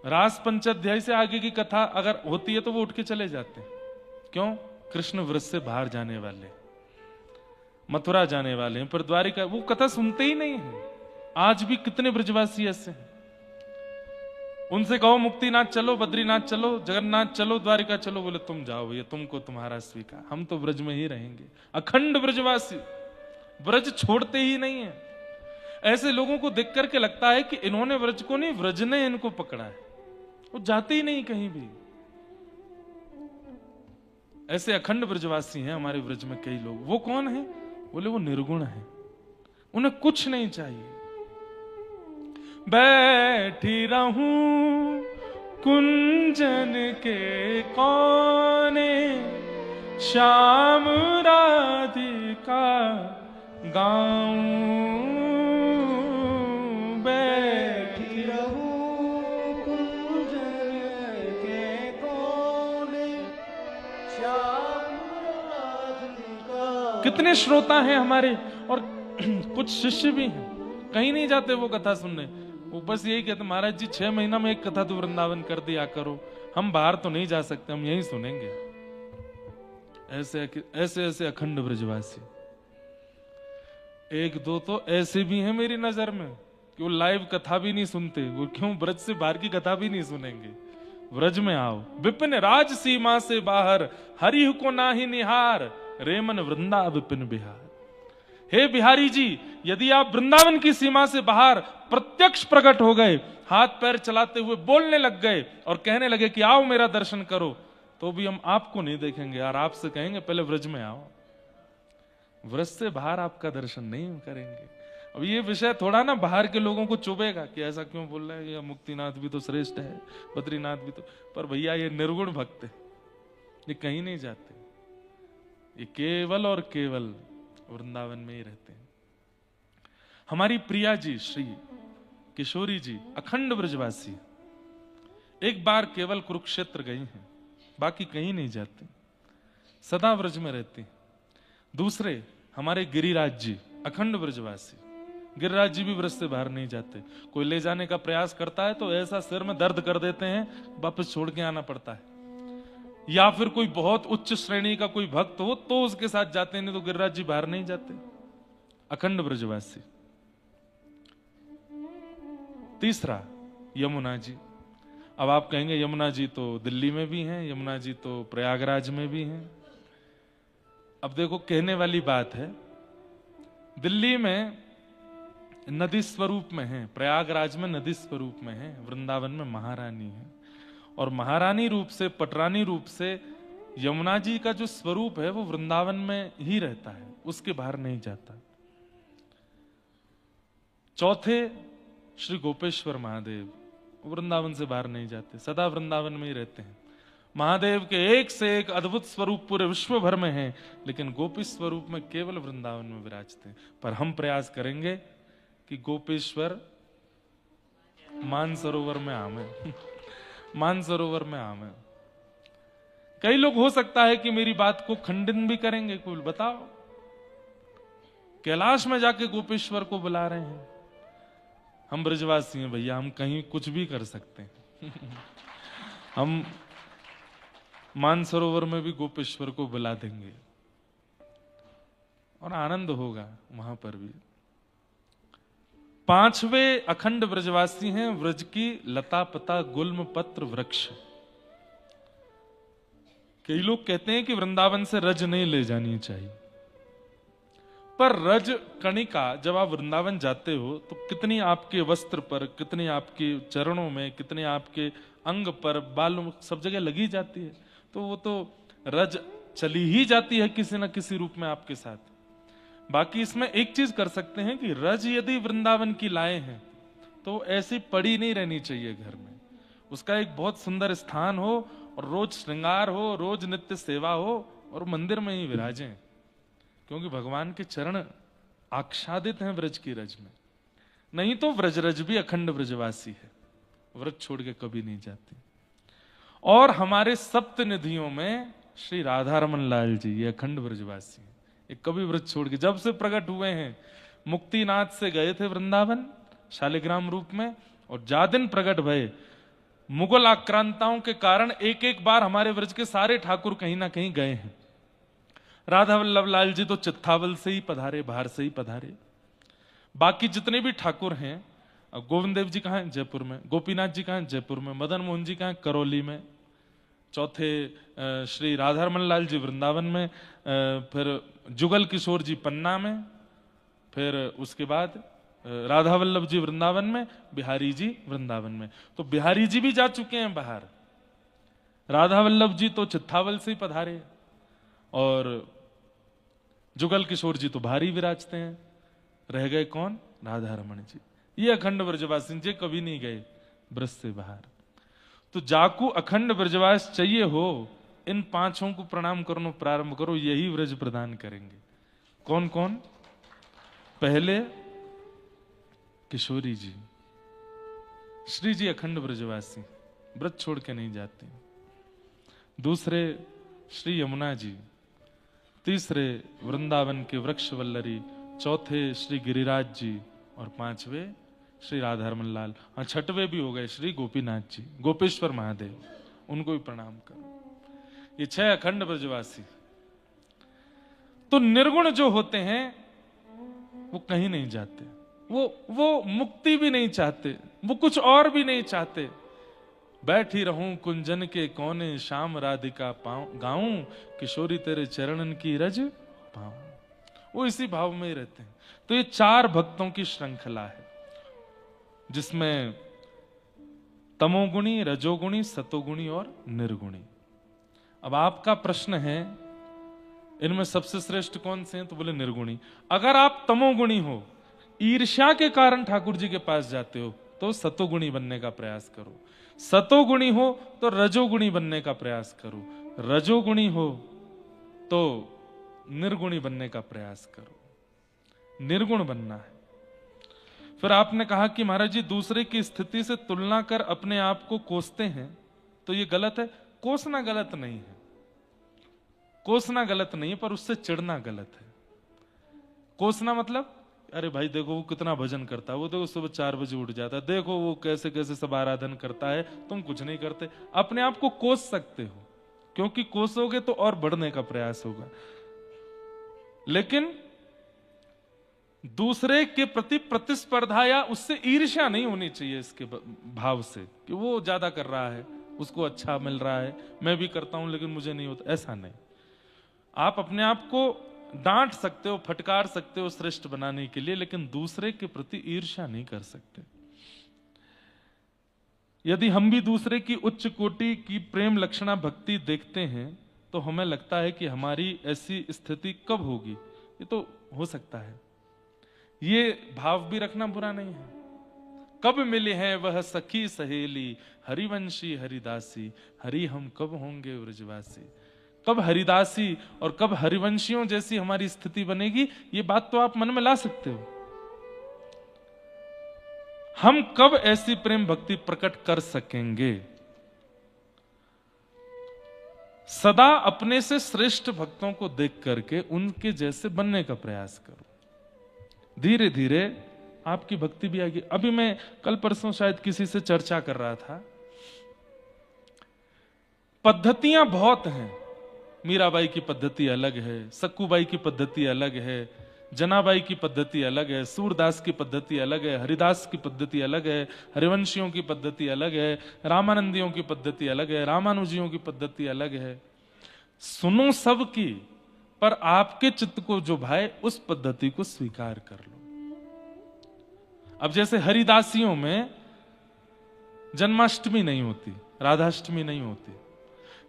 रास पंचाध्याय से आगे की कथा अगर होती है तो वो उठ के चले जाते हैं। क्यों? कृष्ण व्रज से बाहर जाने वाले, मथुरा जाने वाले हैं, पर द्वारिका वो कथा सुनते ही नहीं है। आज भी कितने ब्रजवासी ऐसे हैं, उनसे कहो मुक्तिनाथ चलो, बद्रीनाथ चलो, जगन्नाथ चलो, द्वारिका चलो, बोले तुम जाओ भैया, तुमको तुम्हारा स्वीकार, हम तो ब्रज में ही रहेंगे। अखंड ब्रजवासी, ब्रज छोड़ते ही नहीं है। ऐसे लोगों को देख करके लगता है कि इन्होंने ब्रज को नहीं, ब्रज ने इनको पकड़ा है, वो जाते ही नहीं कहीं भी। ऐसे अखंड ब्रजवासी हैं हमारे ब्रज में कई लोग। वो कौन है? बोले वो निर्गुण है, उन्हें कुछ नहीं चाहिए। बैठी रहूं कुंजन के कोने, श्याम राधिका गाऊं,
बैठी रहूं कुंजन के कोने, श्याम राधिका।
कितने श्रोता हैं हमारे, और कुछ शिष्य भी हैं, कहीं नहीं जाते वो कथा सुनने। वो बस यही कहते महाराज जी 6 महीना में एक कथा तो वृंदावन कर दिया करो, हम बाहर तो नहीं जा सकते, हम यहीं सुनेंगे। ऐसे ऐसे ऐसे अखंड ब्रजवासी। एक दो तो ऐसे भी हैं मेरी नजर में कि वो लाइव कथा भी नहीं सुनते। वो क्यों? ब्रज से बाहर की कथा भी नहीं सुनेंगे। ब्रज में आओ, विपिन राज सीमा से बाहर, हरि को नाही निहार, रेमन वृंदा विपिन बिहार। हे बिहारी जी, यदि आप वृंदावन की सीमा से बाहर प्रत्यक्ष प्रकट हो गए, हाथ पैर चलाते हुए बोलने लग गए और कहने लगे कि आओ मेरा दर्शन करो, तो भी हम आपको नहीं देखेंगे और आपसे कहेंगे पहले व्रज में आओ। व्रज से बाहर आपका दर्शन नहीं करेंगे। अब ये विषय थोड़ा ना बाहर के लोगों को चुभेगा कि ऐसा क्यों बोल रहा है, ये मुक्तिनाथ भी तो श्रेष्ठ है, बद्रीनाथ भी तो, पर भैया ये निर्गुण भक्त है, ये कहीं नहीं जाते, ये केवल और केवल वृंदावन में ही रहते हैं। हमारी प्रिया जी श्री किशोरी जी अखंड ब्रजवासी, एक बार केवल कुरुक्षेत्र गई हैं, बाकी कहीं नहीं जाते, सदा ब्रज में रहते हैं। दूसरे हमारे गिरिराज जी अखंड ब्रजवासी, गिरिराज जी भी ब्रज से बाहर नहीं जाते। कोई ले जाने का प्रयास करता है तो ऐसा सिर में दर्द कर देते हैं, वापस छोड़ के आना पड़ता है। या फिर कोई बहुत उच्च श्रेणी का कोई भक्त हो तो उसके साथ जाते, नहीं तो गिरिराज जी बाहर नहीं जाते। अखंड ब्रजवासी। तीसरा यमुना जी। अब आप कहेंगे यमुना जी तो दिल्ली में भी हैं, यमुना जी तो प्रयागराज में भी हैं। अब देखो कहने वाली बात है, दिल्ली में नदी स्वरूप में है, प्रयागराज में नदी स्वरूप में है, वृंदावन में महारानी है, और महारानी रूप से, पटरानी रूप से यमुना जी का जो स्वरूप है वो वृंदावन में ही रहता है, उसके बाहर नहीं जाता। चौथे श्री गोपेश्वर महादेव, वृंदावन से बाहर नहीं जाते, सदा वृंदावन में ही रहते हैं। महादेव के एक से एक अद्भुत स्वरूप पूरे विश्व भर में हैं, लेकिन गोपी स्वरूप में केवल वृंदावन में विराजते हैं। पर हम प्रयास करेंगे कि गोपेश्वर मानसरोवर में आवे मानसरोवर में आवे। कई लोग हो सकता है कि मेरी बात को खंडन भी करेंगे, कोई बताओ कैलाश में जाके गोपेश्वर को बुला रहे हैं। हम ब्रजवासी हैं भैया, हम कहीं कुछ भी कर सकते हैं हम मानसरोवर में भी गोपेश्वर को बुला देंगे और आनंद होगा वहां पर भी। पांचवें अखंड ब्रजवासी हैं व्रज की लता पता गुल्म पत्र वृक्ष। कई लोग कहते हैं कि वृंदावन से रज नहीं ले जानी चाहिए, पर रज कणिका जब आप वृंदावन जाते हो तो कितनी आपके वस्त्र पर, कितनी आपके चरणों में, कितने आपके अंग पर, बालों, सब जगह लगी जाती है। तो वो तो रज चली ही जाती है किसी न किसी रूप में आपके साथ। बाकी इसमें एक चीज कर सकते हैं कि रज यदि वृंदावन की लाए हैं तो ऐसी पड़ी नहीं रहनी चाहिए घर में, उसका एक बहुत सुंदर स्थान हो और रोज श्रृंगार हो, रोज नित्य सेवा हो और मंदिर में ही विराजें, क्योंकि भगवान के चरण आच्छादित हैं व्रज की रज में। नहीं तो व्रजरज भी अखंड व्रजवासी है, व्रज छोड़ के कभी नहीं जाती। और हमारे सप्त निधियों में श्री राधा रमन लाल जी ये अखंड व्रजवासी हैं, ये कभी व्रज छोड़ के, जब से प्रकट हुए हैं मुक्तिनाथ से गए थे वृंदावन शालिग्राम रूप में, और जा दिन प्रकट भये मुगल आक्रांताओं के कारण एक एक बार हमारे व्रज के सारे ठाकुर कहीं ना कहीं गए हैं। राधा वल्लभ लाल जी तो चित्तावल से ही पधारे, बाहर से ही पधारे। बाकी जितने भी ठाकुर हैं, गोविंद देव जी कहाँ हैं? जयपुर में। गोपीनाथ जी कहाँ हैं? जयपुर में। मदन मोहन जी कहाँ हैं? करौली में। चौथे श्री राधारमन लाल जी वृंदावन में, फिर जुगल किशोर जी पन्ना में, फिर उसके बाद राधा वल्लभ जी वृंदावन में, बिहारी जी वृंदावन में। तो बिहारी जी भी जा चुके हैं बाहर, राधा वल्लभ जी तो चित्तावल से ही पधारे, और जुगल किशोर जी तो बाहर ही विराजते हैं। रह गए कौन? राधा रमन जी। ये अखंड ब्रजवासी जी कभी नहीं गए ब्रज से बाहर। तो जाकू अखंड ब्रजवास चाहिए हो, इन पांचों को प्रणाम करना प्रारंभ करो, यही व्रज प्रदान करेंगे। कौन कौन? पहले किशोरी जी, श्री जी अखंड ब्रजवासी, व्रत छोड़ के नहीं जाते। दूसरे श्री यमुना जी, तीसरे वृंदावन के वृक्ष वल्लरी, चौथे श्री गिरिराज जी, और पांचवे श्री राधारमन लाल, और छठवे भी हो गए श्री गोपीनाथ जी, गोपेश्वर महादेव, उनको भी प्रणाम करो। ये 6 अखंड ब्रजवासी। तो निर्गुण जो होते हैं वो कहीं नहीं जाते, वो मुक्ति भी नहीं चाहते, वो कुछ और भी नहीं चाहते। बैठी रहूं कुंजन के कोने, शाम राधिका गाऊं, किशोरी तेरे चरणन की रज पाऊं। वो इसी भाव में ही रहते हैं। तो ये 4 भक्तों की श्रृंखला है, जिसमें तमोगुणी, रजोगुणी, सतोगुणी और निर्गुणी। अब आपका प्रश्न है इनमें सबसे श्रेष्ठ कौन से हैं? तो बोले निर्गुणी। अगर आप तमोगुणी हो, ईर्ष्या के कारण ठाकुर जी के पास जाते हो, तो सतोगुणी बनने का प्रयास करो। सतोगुणी हो तो रजोगुणी बनने का प्रयास करो। रजोगुणी हो तो निर्गुणी बनने का प्रयास करो। निर्गुण बनना है। फिर आपने कहा कि महाराज जी दूसरे की स्थिति से तुलना कर अपने आप को कोसते हैं, तो ये गलत है। कोसना गलत नहीं है, कोसना गलत नहीं है, पर उससे चिढ़ना गलत है। कोसना मतलब, अरे भाई देखो वो कितना भजन करता है, वो देखो सुबह 4 बजे उठ जाता है, देखो वो कैसे कैसे सब आराधन करता है, तुम कुछ नहीं करते। अपने आप को कोस सकते हो, क्योंकि कोसोगे तो और बढ़ने का प्रयास होगा। लेकिन दूसरे के प्रति प्रतिस्पर्धा या उससे ईर्ष्या नहीं होनी चाहिए, इसके भाव से कि वो ज्यादा कर रहा है, उसको अच्छा मिल रहा है, मैं भी करता हूं लेकिन मुझे नहीं होता, ऐसा नहीं। आप अपने आप को डांट सकते हो, फटकार सकते हो श्रेष्ठ बनाने के लिए, लेकिन दूसरे के प्रति ईर्ष्या नहीं कर सकते। यदि हम भी दूसरे की उच्च कोटि की प्रेम लक्षणा भक्ति देखते हैं, तो हमें लगता है कि हमारी ऐसी स्थिति कब होगी। ये तो हो सकता है, ये भाव भी रखना बुरा नहीं है। कब मिले हैं वह सखी सहेली, हरिवंशी हरिदासी, हरि हम कब होंगे व्रजवासी। कब हरिदासी और कब हरिवंशियों जैसी हमारी स्थिति बनेगी, ये बात तो आप मन में ला सकते हो। हम कब ऐसी प्रेम भक्ति प्रकट कर सकेंगे। सदा अपने से श्रेष्ठ भक्तों को देख करके उनके जैसे बनने का प्रयास करो। धीरे धीरे आपकी भक्ति भी आएगी। अभी मैं कल परसों शायद किसी से चर्चा कर रहा था, पद्धतियां बहुत हैं। मीराबाई की पद्धति अलग है, सक्कूबाई की पद्धति अलग है, जनाबाई की पद्धति अलग है, सूरदास की पद्धति अलग है, हरिदास की पद्धति अलग है, हरिवंशियों की पद्धति अलग है, रामानंदियों की पद्धति अलग है, रामानुजियों की पद्धति अलग है। सुनो सबकी, पर आपके चित्त को जो भाए उस पद्धति को स्वीकार कर लो। अब जैसे हरिदासियों में जन्माष्टमी नहीं होती, राधाष्टमी नहीं होती,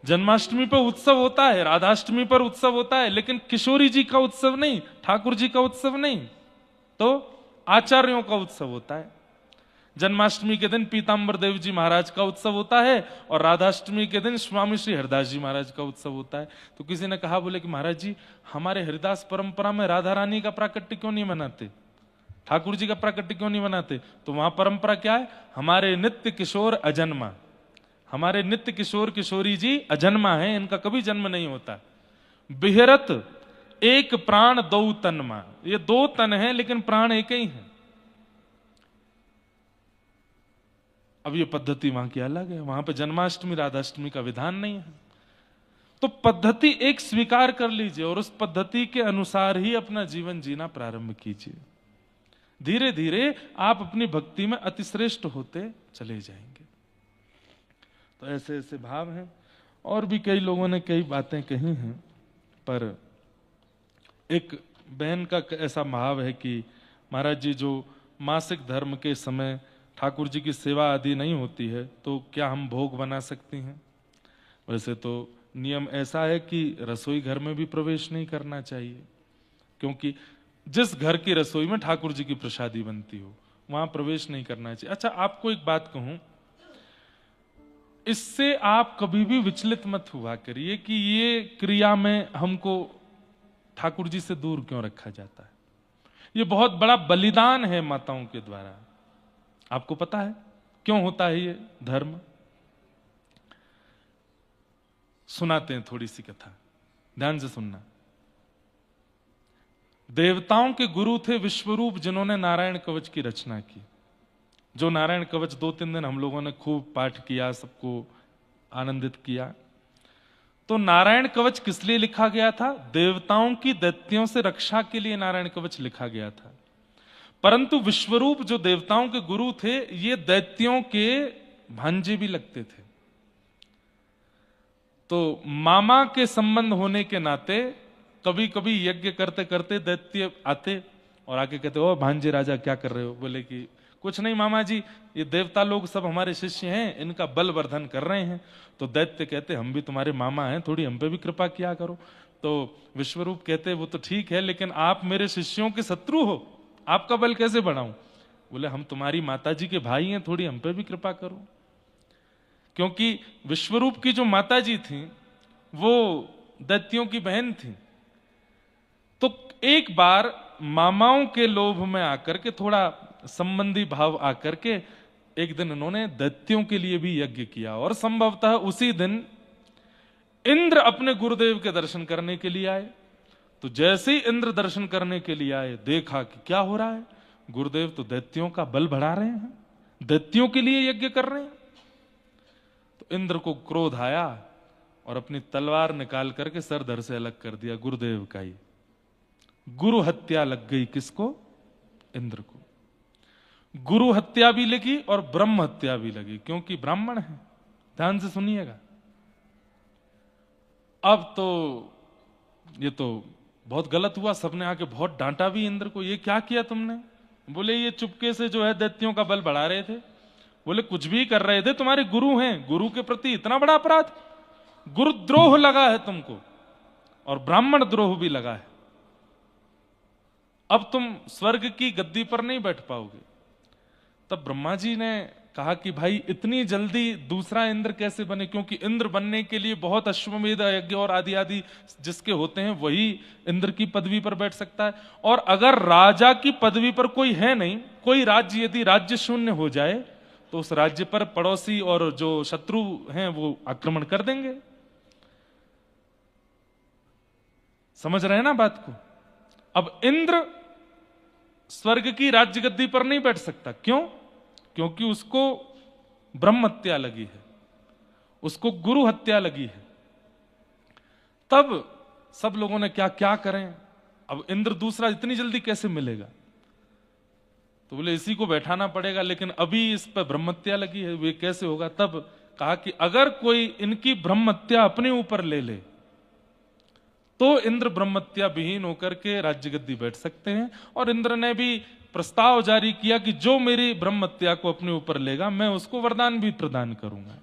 जन्माष्टमी पर उत्सव होता है, राधाष्टमी पर उत्सव होता है, लेकिन किशोरी जी का उत्सव नहीं, ठाकुर जी का उत्सव नहीं, तो आचार्यों का उत्सव होता है। जन्माष्टमी के दिन पीताम्बर देव जी महाराज का उत्सव होता है और राधाष्टमी के दिन स्वामी श्री हरिदास जी महाराज का उत्सव होता है। तो किसी ने कहा, बोले कि महाराज जी, हमारे हरिदास परंपरा में राधा रानी का प्राकट्य क्यों नहीं मनाते, ठाकुर जी का प्राकट्य क्यों नहीं मनाते? तो वहां परंपरा क्या है, हमारे नित्य किशोर अजन्मा, हमारे नित्य किशोर किशोरी जी अजन्मा है, इनका कभी जन्म नहीं होता। बिहरत एक प्राण दो तनमा, ये दो तन है लेकिन प्राण एक ही है। अब ये पद्धति वहां की अलग है, वहां पे जन्माष्टमी राधाष्टमी का विधान नहीं है। तो पद्धति एक स्वीकार कर लीजिए और उस पद्धति के अनुसार ही अपना जीवन जीना प्रारंभ कीजिए। धीरे धीरे आप अपनी भक्ति में अतिश्रेष्ठ होते चले जाएंगे। तो ऐसे ऐसे भाव हैं, और भी कई लोगों ने कई बातें कही हैं, पर एक बहन का ऐसा भाव है कि महाराज जी, जो मासिक धर्म के समय ठाकुर जी की सेवा आदि नहीं होती है तो क्या हम भोग बना सकती हैं? वैसे तो नियम ऐसा है कि रसोई घर में भी प्रवेश नहीं करना चाहिए, क्योंकि जिस घर की रसोई में ठाकुर जी की प्रसादी बनती हो वहां प्रवेश नहीं करना चाहिए। अच्छा, आपको एक बात कहूं, इससे आप कभी भी विचलित मत हुआ करिए कि ये क्रिया में हमको ठाकुर जी से दूर क्यों रखा जाता है। ये बहुत बड़ा बलिदान है माताओं के द्वारा। आपको पता है क्यों होता है ये धर्म? सुनाते हैं थोड़ी सी कथा, ध्यान से सुनना। देवताओं के गुरु थे विश्वरूप, जिन्होंने नारायण कवच की रचना की। जो नारायण कवच 2-3 दिन हम लोगों ने खूब पाठ किया, सबको आनंदित किया। तो नारायण कवच किस लिए लिखा गया था? देवताओं की दैत्यों से रक्षा के लिए नारायण कवच लिखा गया था। परंतु विश्वरूप जो देवताओं के गुरु थे, ये दैत्यों के भांजे भी लगते थे। तो मामा के संबंध होने के नाते कभी कभी यज्ञ करते करते दैत्य आते और आके कहते, ओ भांजे राजा क्या कर रहे हो? बोले कि कुछ नहीं मामा जी, ये देवता लोग सब हमारे शिष्य हैं, इनका बल वर्धन कर रहे हैं। तो दैत्य कहते, हम भी तुम्हारे मामा हैं, थोड़ी हम पे भी कृपा किया करो। तो विश्वरूप कहते, वो तो ठीक है, लेकिन आप मेरे शिष्यों के शत्रु हो, आपका बल कैसे बढ़ाऊं? बोले, हम तुम्हारी माता जी के भाई हैं, थोड़ी हम पे भी कृपा करो। क्योंकि विश्वरूप की जो माता जी थी वो दैत्यों की बहन थी। तो एक बार मामाओं के लोभ में आकर के, थोड़ा संबंधी भाव आकर के, एक दिन उन्होंने दैत्यों के लिए भी यज्ञ किया। और संभवतः उसी दिन इंद्र अपने गुरुदेव के दर्शन करने के लिए आए। तो जैसे ही इंद्र दर्शन करने के लिए आए, देखा कि क्या हो रहा है, गुरुदेव तो दैत्यों का बल बढ़ा रहे हैं, दैत्यों के लिए यज्ञ कर रहे हैं। तो इंद्र को क्रोध आया और अपनी तलवार निकाल करके सर धड़ से अलग कर दिया गुरुदेव का ही। गुरु हत्या लग गई किसको? इंद्र को। गुरु हत्या भी लगी और ब्रह्म हत्या भी लगी, क्योंकि ब्राह्मण है। ध्यान से सुनिएगा। अब तो ये तो बहुत गलत हुआ, सबने आके बहुत डांटा भी इंद्र को, ये क्या किया तुमने? बोले, ये चुपके से जो है दैत्यों का बल बढ़ा रहे थे। बोले, कुछ भी कर रहे थे, तुम्हारे गुरु हैं, गुरु के प्रति इतना बड़ा अपराध? गुरुद्रोह लगा है तुमको और ब्राह्मण द्रोह भी लगा है। अब तुम स्वर्ग की गद्दी पर नहीं बैठ पाओगे। तब ब्रह्मा जी ने कहा कि भाई इतनी जल्दी दूसरा इंद्र कैसे बने? क्योंकि इंद्र बनने के लिए बहुत अश्वमेध यज्ञ और आदि आदि जिसके होते हैं वही इंद्र की पदवी पर बैठ सकता है। और अगर राजा की पदवी पर कोई है नहीं, कोई राज्य यदि राज्य शून्य हो जाए तो उस राज्य पर पड़ोसी और जो शत्रु हैं वो आक्रमण कर देंगे। समझ रहे हैं ना बात को? अब इंद्र स्वर्ग की राज्य गद्दी पर नहीं बैठ सकता। क्यों? क्योंकि उसको ब्रह्म हत्या लगी है, उसको गुरु हत्या लगी है। तब सब लोगों ने क्या क्या करें, अब इंद्र दूसरा इतनी जल्दी कैसे मिलेगा? तो बोले, इसी को बैठाना पड़ेगा, लेकिन अभी इस पर ब्रह्म हत्या लगी है, वे कैसे होगा? तब कहा कि अगर कोई इनकी ब्रह्म हत्या अपने ऊपर ले ले तो इंद्र ब्रह्मत्या विहीन होकर के राज्य गद्दी बैठ सकते हैं। और इंद्र ने भी प्रस्ताव जारी किया कि जो मेरी ब्रह्मत्या को अपने ऊपर लेगा मैं उसको वरदान भी प्रदान करूंगा।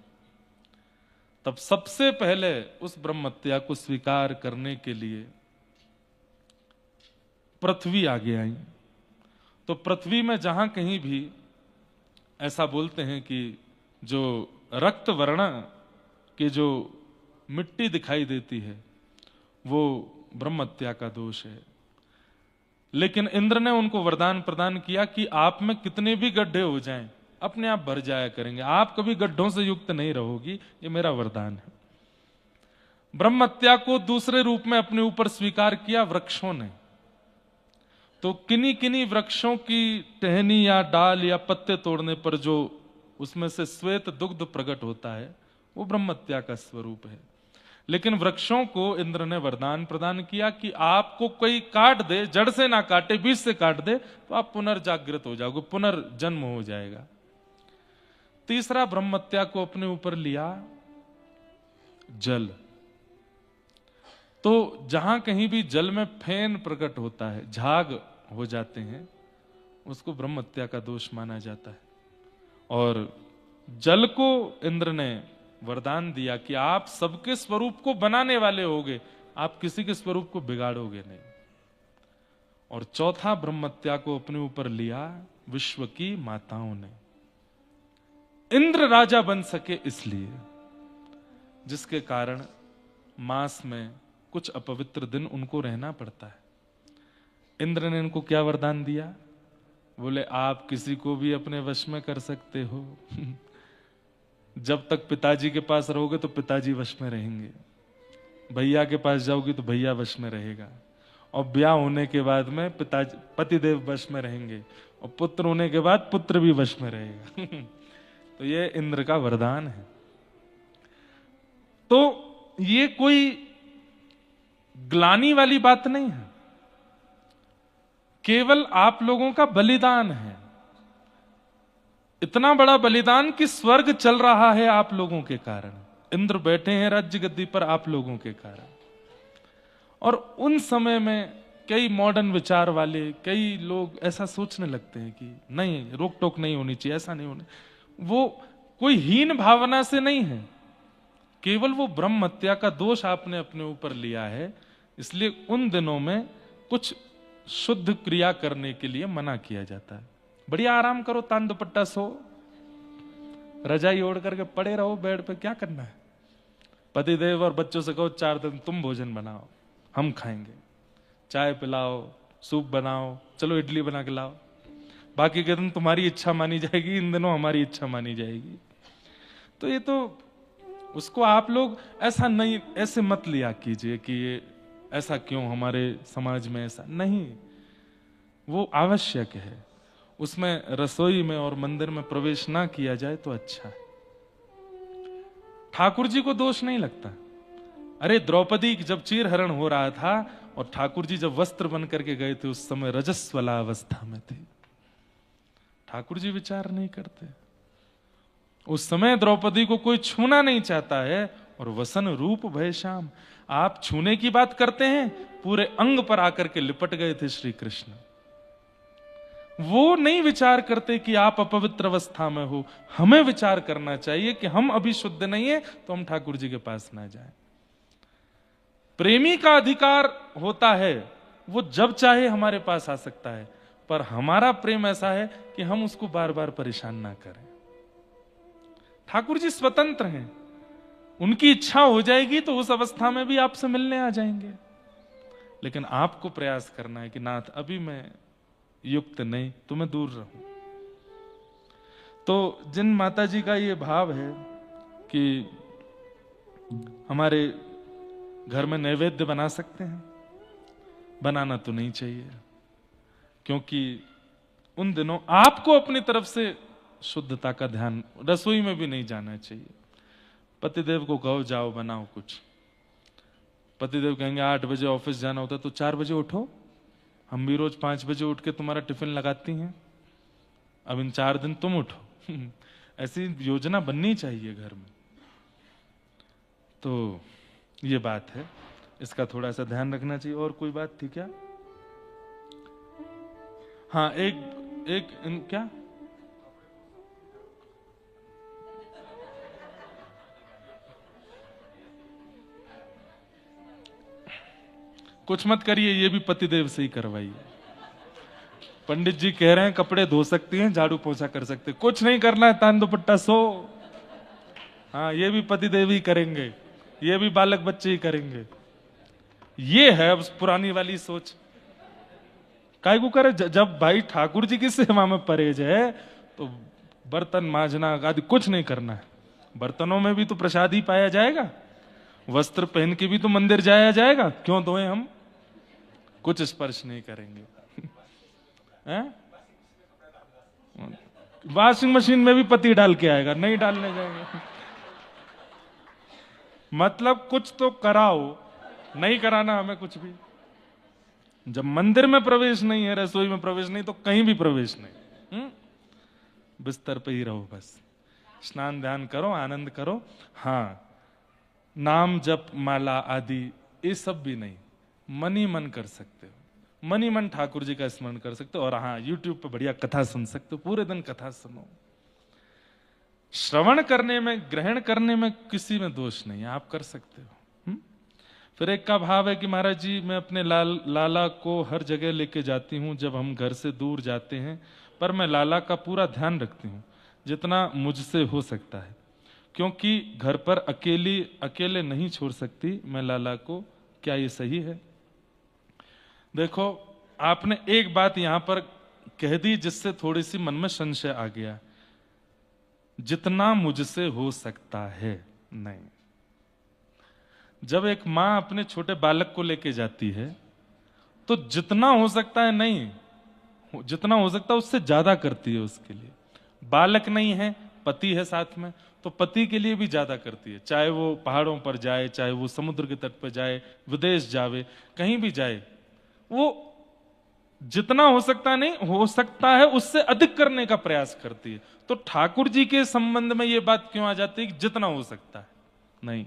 तब सबसे पहले उस ब्रह्महत्या को स्वीकार करने के लिए पृथ्वी आगे आई। तो पृथ्वी में जहां कहीं भी ऐसा बोलते हैं कि जो रक्त वर्ण की जो मिट्टी दिखाई देती है वो ब्रह्महत्या का दोष है। लेकिन इंद्र ने उनको वरदान प्रदान किया कि आप में कितने भी गड्ढे हो जाएं अपने आप भर जाया करेंगे, आप कभी गड्ढों से युक्त नहीं रहोगी, ये मेरा वरदान है। ब्रह्महत्या को दूसरे रूप में अपने ऊपर स्वीकार किया वृक्षों ने। तो किन्हीं किन्हीं वृक्षों की टहनी या डाल या पत्ते तोड़ने पर जो उसमें से श्वेत दुग्ध प्रकट होता है वो ब्रह्महत्या का स्वरूप है। लेकिन वृक्षों को इंद्र ने वरदान प्रदान किया कि आपको कोई काट दे, जड़ से ना काटे, बीज से काट दे, तो आप पुनर्जागृत हो जाओगे, पुनर्जन्म हो जाएगा। तीसरा ब्रह्महत्या को अपने ऊपर लिया जल। तो जहां कहीं भी जल में फेन प्रकट होता है, झाग हो जाते हैं, उसको ब्रह्महत्या का दोष माना जाता है। और जल को इंद्र ने वरदान दिया कि आप सबके स्वरूप को बनाने वाले होगे, आप किसी के स्वरूप को बिगाड़ोगे नहीं। और चौथा ब्रह्महत्या को अपने ऊपर लिया विश्व की माताओं ने। इंद्र राजा बन सके इसलिए, जिसके कारण मास में कुछ अपवित्र दिन उनको रहना पड़ता है। इंद्र ने इनको क्या वरदान दिया? बोले आप किसी को भी अपने वश में कर सकते हो जब तक पिताजी के पास रहोगे तो पिताजी वश में रहेंगे, भैया के पास जाओगी तो भैया वश में रहेगा, और ब्याह होने के बाद में पिताजी पतिदेव वश में रहेंगे, और पुत्र होने के बाद पुत्र भी वश में रहेगा तो ये इंद्र का वरदान है। तो ये कोई ग्लानि वाली बात नहीं है, केवल आप लोगों का बलिदान है। इतना बड़ा बलिदान कि स्वर्ग चल रहा है आप लोगों के कारण, इंद्र बैठे हैं राज्य गद्दी पर आप लोगों के कारण। और उन समय में कई मॉडर्न विचार वाले कई लोग ऐसा सोचने लगते हैं कि नहीं, रोक टोक नहीं होनी चाहिए, ऐसा नहीं होना। वो कोई हीन भावना से नहीं है, केवल वो ब्रह्म हत्या का दोष आपने अपने ऊपर लिया है, इसलिए उन दिनों में कुछ शुद्ध क्रिया करने के लिए मना किया जाता है। बढ़िया आराम करो, तान दुपट्टा सो, रजाई ओढ़ करके पड़े रहो बेड पे, क्या करना है। पतिदेव और बच्चों से कहो 4 दिन तुम भोजन बनाओ, हम खाएंगे, चाय पिलाओ, सूप बनाओ, चलो इडली बना के लाओ, बाकी के दिन तुम्हारी इच्छा मानी जाएगी, इन दिनों हमारी इच्छा मानी जाएगी। तो ये तो उसको आप लोग ऐसा नहीं, ऐसे मत लिया कीजिए कि ये ऐसा क्यों हमारे समाज में ऐसा नहीं, वो आवश्यक है। उसमें रसोई में और मंदिर में प्रवेश ना किया जाए तो अच्छा है। ठाकुर जी को दोष नहीं लगता। अरे द्रौपदी जब चीरहरण हो रहा था और ठाकुर जी जब वस्त्र बन करके गए थे, उस समय रजस्वला अवस्था में थे, ठाकुर जी विचार नहीं करते। उस समय द्रौपदी को कोई छूना नहीं चाहता है, और वसन रूप भय श्याम, आप छूने की बात करते हैं, पूरे अंग पर आकर के लिपट गए थे श्री कृष्ण। वो नहीं विचार करते कि आप अपवित्र अवस्था में हो। हमें विचार करना चाहिए कि हम अभी शुद्ध नहीं है तो हम ठाकुर जी के पास ना जाएं। प्रेमी का अधिकार होता है, वो जब चाहे हमारे पास आ सकता है, पर हमारा प्रेम ऐसा है कि हम उसको बार बार परेशान ना करें। ठाकुर जी स्वतंत्र हैं, उनकी इच्छा हो जाएगी तो उस अवस्था में भी आपसे मिलने आ जाएंगे। लेकिन आपको प्रयास करना है कि नाथ अभी मैं युक्त नहीं, तो मैं दूर रहूं। तो जिन माता जी का ये भाव है कि हमारे घर में नैवेद्य बना सकते हैं, बनाना तो नहीं चाहिए, क्योंकि उन दिनों आपको अपनी तरफ से शुद्धता का ध्यान, रसोई में भी नहीं जाना चाहिए। पतिदेव को कहो जाओ बनाओ कुछ, पतिदेव कहेंगे 8 बजे ऑफिस जाना होता तो 4 बजे उठो, हम भी रोज 5 बजे उठ के तुम्हारा टिफिन लगाती हैं, अब इन 4 दिन तुम उठो ऐसी योजना बननी चाहिए घर में। तो ये बात है, इसका थोड़ा सा ध्यान रखना चाहिए। और कोई बात थी क्या? हाँ, क्या कुछ मत करिए, ये भी पतिदेव से ही करवाइए। पंडित जी कह रहे हैं कपड़े धो सकती हैं, झाड़ू पोछा कर सकते हैं, कुछ नहीं करना है, तान दुपट्टा सो। हाँ, ये भी पतिदेव ही करेंगे, ये भी बालक बच्चे ही करेंगे। ये है अब पुरानी वाली सोच। काय को करे, जब भाई ठाकुर जी की सेवा में परहेज है तो बर्तन मांजना आदि कुछ नहीं करना है। बर्तनों में भी तो प्रसाद ही पाया जाएगा, वस्त्र पहन के भी तो मंदिर जाया जाएगा, क्यों धोए हम? कुछ स्पर्श नहीं करेंगे। वॉशिंग मशीन में भी पति डाल के आएगा, नहीं डालने जाएंगे। मतलब कुछ तो कराओ, नहीं कराना हमें कुछ भी। जब मंदिर में प्रवेश नहीं है, रसोई में प्रवेश नहीं, तो कहीं भी प्रवेश नहीं। बिस्तर पे ही रहो बस, स्नान ध्यान करो, आनंद करो। हाँ, नाम जप माला आदि ये सब भी नहीं, मन ही मन कर सकते हो, मन ही मन ठाकुर जी का स्मरण कर सकते हो। और हाँ, यूट्यूब पे बढ़िया कथा सुन सकते हो, पूरे दिन कथा सुनो। श्रवण करने में, ग्रहण करने में किसी में दोष नहीं है, आप कर सकते हो। फिर एक का भाव है कि महाराज जी मैं अपने लाला को हर जगह लेके जाती हूँ जब हम घर से दूर जाते हैं, पर मैं लाला का पूरा ध्यान रखती हूँ जितना मुझसे हो सकता है, क्योंकि घर पर अकेले नहीं छोड़ सकती मैं लाला को। क्या ये सही है? देखो, आपने एक बात यहां पर कह दी जिससे थोड़ी सी मन में संशय आ गया। जितना मुझसे हो सकता है, नहीं। जब एक मां अपने छोटे बालक को लेके जाती है तो जितना हो सकता है नहीं, जितना हो सकता है उससे ज्यादा करती है उसके लिए। बालक नहीं है, पति है साथ में, तो पति के लिए भी ज्यादा करती है। चाहे वो पहाड़ों पर जाए, चाहे वो समुद्र के तट पर जाए, विदेश जावे, कहीं भी जाए, वो जितना हो सकता नहीं, हो सकता है उससे अधिक करने का प्रयास करती है। तो ठाकुर जी के संबंध में ये बात क्यों आ जाती है कि जितना हो सकता है? नहीं,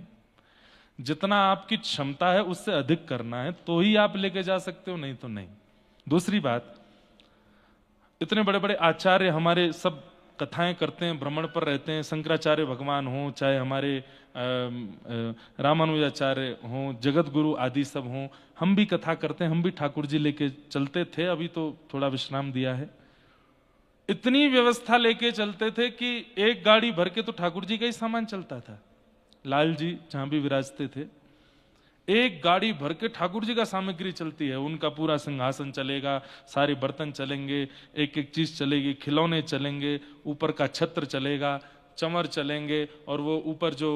जितना आपकी क्षमता है उससे अधिक करना है तो ही आप लेके जा सकते हो, नहीं तो नहीं। दूसरी बात, इतने बड़े बड़े आचार्य हमारे सब कथाएं करते हैं, भ्रमण पर रहते हैं, शंकराचार्य भगवान हों, चाहे हमारे रामानुजाचार्य हों, जगत गुरु आदि सब हों, हम भी कथा करते हैं, हम भी ठाकुर जी लेके चलते थे, अभी तो थोड़ा विश्राम दिया है। इतनी व्यवस्था लेके चलते थे कि एक गाड़ी भर के तो ठाकुर जी का ही सामान चलता था। लाल जी जहां भी विराजते थे, एक गाड़ी भर के ठाकुर जी का सामग्री चलती है। उनका पूरा सिंहासन चलेगा, सारे बर्तन चलेंगे, एक एक चीज चलेगी, खिलौने चलेंगे, ऊपर का छत्र चलेगा, चमर चलेंगे, और वो ऊपर जो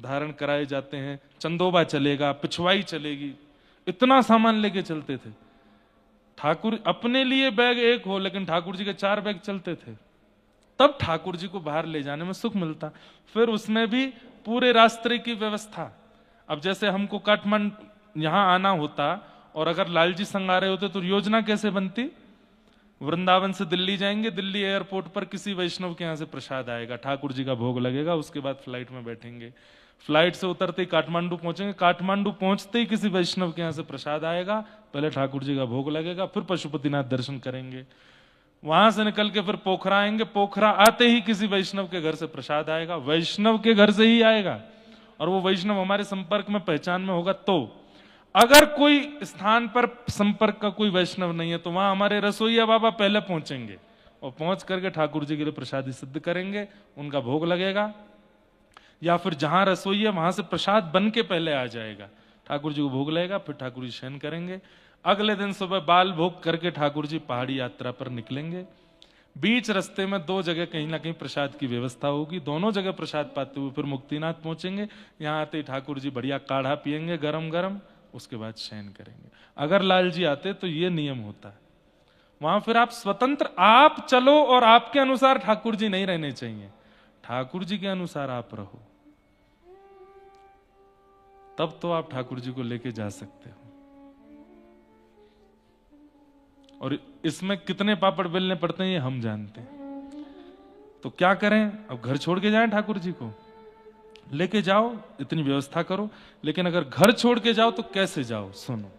धारण कराए जाते हैं चंदोबा चलेगा, पिछवाई चलेगी। इतना सामान लेके चलते थे। ठाकुर अपने लिए बैग एक हो, लेकिन ठाकुर जी के 4 बैग चलते थे। तब ठाकुर जी को बाहर ले जाने में सुख मिलता। फिर उसमें भी पूरे रास्ते की व्यवस्था। अब जैसे हमको काठमांडू यहां आना होता और अगर लालजी संग आ रहे होते तो योजना कैसे बनती? वृंदावन से दिल्ली जाएंगे, दिल्ली एयरपोर्ट पर किसी वैष्णव के यहां से प्रसाद आएगा, ठाकुर जी का भोग लगेगा, उसके बाद फ्लाइट में बैठेंगे, फ्लाइट से उतरते ही काठमांडू पहुंचेंगे, काठमांडू पहुंचते ही किसी वैष्णव के यहां से प्रसाद आएगा, पहले ठाकुर जी का भोग लगेगा, फिर पशुपतिनाथ दर्शन करेंगे, वहां से निकल के फिर पोखरा आएंगे, पोखरा आते ही किसी वैष्णव के घर से प्रसाद आएगा, वैष्णव के घर से ही आएगा, और वो वैष्णव हमारे संपर्क में पहचान में होगा। तो अगर कोई स्थान पर संपर्क का कोई वैष्णव नहीं है तो वहां हमारे रसोईया बाबा पहले पहुंचेंगे और पहुंच करके ठाकुर जी के लिए प्रसादी सिद्ध करेंगे, उनका भोग लगेगा, या फिर जहां रसोई है वहां से प्रसाद बन के पहले आ जाएगा, ठाकुर जी को भोग लगेगा, फिर ठाकुर जी शयन करेंगे। अगले दिन सुबह बाल भोग करके ठाकुर जी पहाड़ी यात्रा पर निकलेंगे। बीच रास्ते में 2 जगह कहीं ना कहीं प्रसाद की व्यवस्था होगी, दोनों जगह प्रसाद पाते हुए फिर मुक्तिनाथ पहुंचेंगे। यहाँ आते ही ठाकुर जी बढ़िया काढ़ा पियेंगे गरम गरम, उसके बाद शयन करेंगे। अगर लाल जी आते तो ये नियम होता है। वहां फिर आप स्वतंत्र, आप चलो, और आपके अनुसार ठाकुर जी नहीं रहने चाहिए, ठाकुर जी के अनुसार आप रहो, तब तो आप ठाकुर जी को लेके जा सकते हो। और इसमें कितने पापड़ बेलने पड़ते हैं ये हम जानते हैं। तो क्या करें, अब घर छोड़ के जाएं ठाकुर जी को? लेके जाओ, इतनी व्यवस्था करो। लेकिन अगर घर छोड़ के जाओ तो कैसे जाओ? सुनो,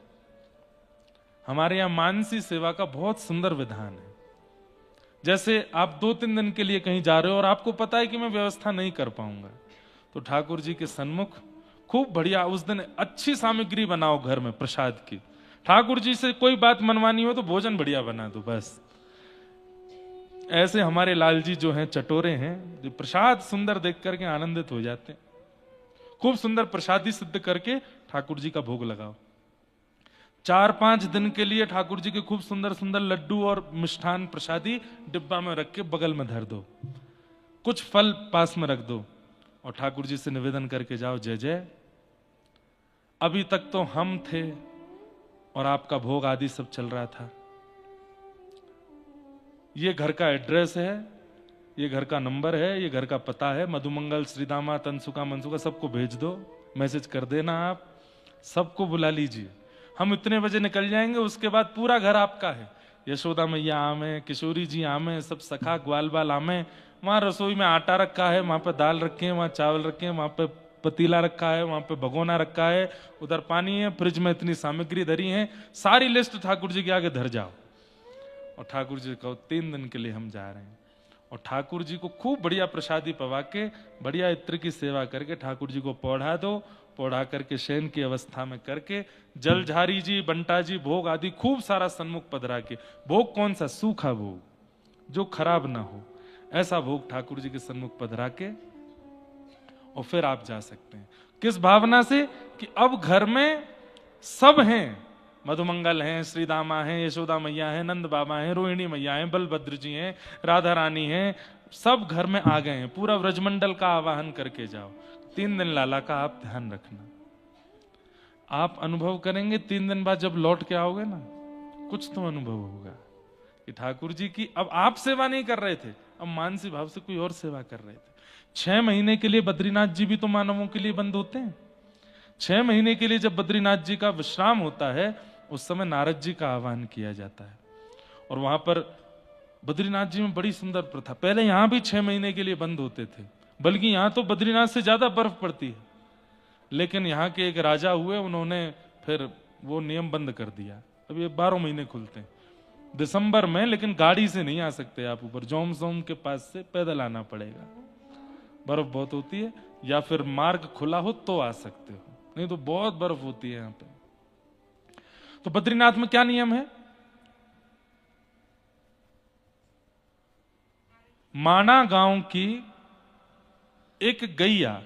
हमारे यहां मानसी सेवा का बहुत सुंदर विधान है। जैसे आप 2-3 दिन के लिए कहीं जा रहे हो और आपको पता है कि मैं व्यवस्था नहीं कर पाऊंगा, तो ठाकुर जी के सन्मुख खूब बढ़िया उस दिन अच्छी सामग्री बनाओ घर में प्रसाद की, ठाकुर जी से कोई बात मनवानी हो तो भोजन बढ़िया बना दो बस। ऐसे हमारे लाल जी जो हैं चटोरे हैं, जो प्रसाद सुंदर देख करके आनंदित हो जाते हैं। खूब सुंदर प्रसादी सिद्ध करके ठाकुर जी का भोग लगाओ। 4-5 दिन के लिए ठाकुर जी के खूब सुंदर सुंदर लड्डू और मिष्ठान प्रसादी डिब्बा में रख के बगल में धर दो, कुछ फल पास में रख दो और ठाकुर जी से निवेदन करके जाओ, जय जय अभी तक तो हम थे और आपका भोग आदि सब चल रहा था। ये घर का एड्रेस है, ये घर का नंबर है, ये घर का पता है, मधुमंगल, श्रीदामा, तनसुका, मनसुका सबको भेज दो, मैसेज कर देना, आप सबको बुला लीजिए। हम इतने बजे निकल जाएंगे, उसके बाद पूरा घर आपका है। यशोदा मैया आमे, किशोरी जी आमे, सब सखा ग्वाल बाल आमे। वहां रसोई में आटा रखा है, वहां पे दाल रखे हैं, वहां चावल रखे हैं, वहां पे पतीला रखा है, वहां पे भगोना रखा है, उधर पानी है, फ्रिज में इतनी सामग्री धरी है। सारी लिस्ट ठाकुर जी के आगे धर जाओ और ठाकुर जी कहो 3 दिन के लिए हम जा रहे हैं। और ठाकुर जी को खूब बढ़िया प्रसादी पवा के, बढ़िया इत्र की सेवा करके ठाकुर जी को पौढ़ा दो। पौढ़ा करके शयन की अवस्था में करके जलझारी जी, बंटा जी भोग आदि खूब सारा सन्मुख पधरा के, भोग कौन सा, सूखा भोग जो खराब ना हो, ऐसा भोग ठाकुर जी के सन्मुख पधरा के और फिर आप जा सकते हैं। किस भावना से कि अब घर में सब हैं, मधुमंगल हैं, श्रीदामा हैं, यशोदा मैया हैं, नंद बाबा हैं, रोहिणी मैया हैं, बलभद्र जी हैं, राधा रानी हैं, सब घर में आ गए हैं। पूरा व्रजमंडल का आवाहन करके जाओ। 3 दिन लाला का आप ध्यान रखना। आप अनुभव करेंगे 3 दिन बाद जब लौट के आओगे ना, कुछ तो अनुभव होगा कि ठाकुर जी की अब आप सेवा नहीं कर रहे थे, अब मानसी भाव से कोई और सेवा कर रहे थे। 6 महीने के लिए बद्रीनाथ जी भी तो मानवों के लिए बंद होते हैं। 6 महीने के लिए जब बद्रीनाथ जी का विश्राम होता है, उस समय नारद जी का आह्वान किया जाता है। और वहां पर बद्रीनाथ जी में बड़ी सुंदर प्रथा, पहले यहां भी 6 महीने के लिए बंद होते थे, बल्कि यहां तो बद्रीनाथ से ज्यादा बर्फ पड़ती है। लेकिन यहाँ के एक राजा हुए, उन्होंने फिर वो नियम बंद कर दिया। अब ये 12 महीने खुलते हैं दिसंबर में, लेकिन गाड़ी से नहीं आ सकते आप ऊपर, जोम के पास से पैदल आना पड़ेगा, बर्फ बहुत होती है। या फिर मार्ग खुला हो तो आ सकते हो, नहीं तो बहुत बर्फ होती है यहाँ पे। तो बद्रीनाथ में क्या नियम है, माना गांव की एक गैया,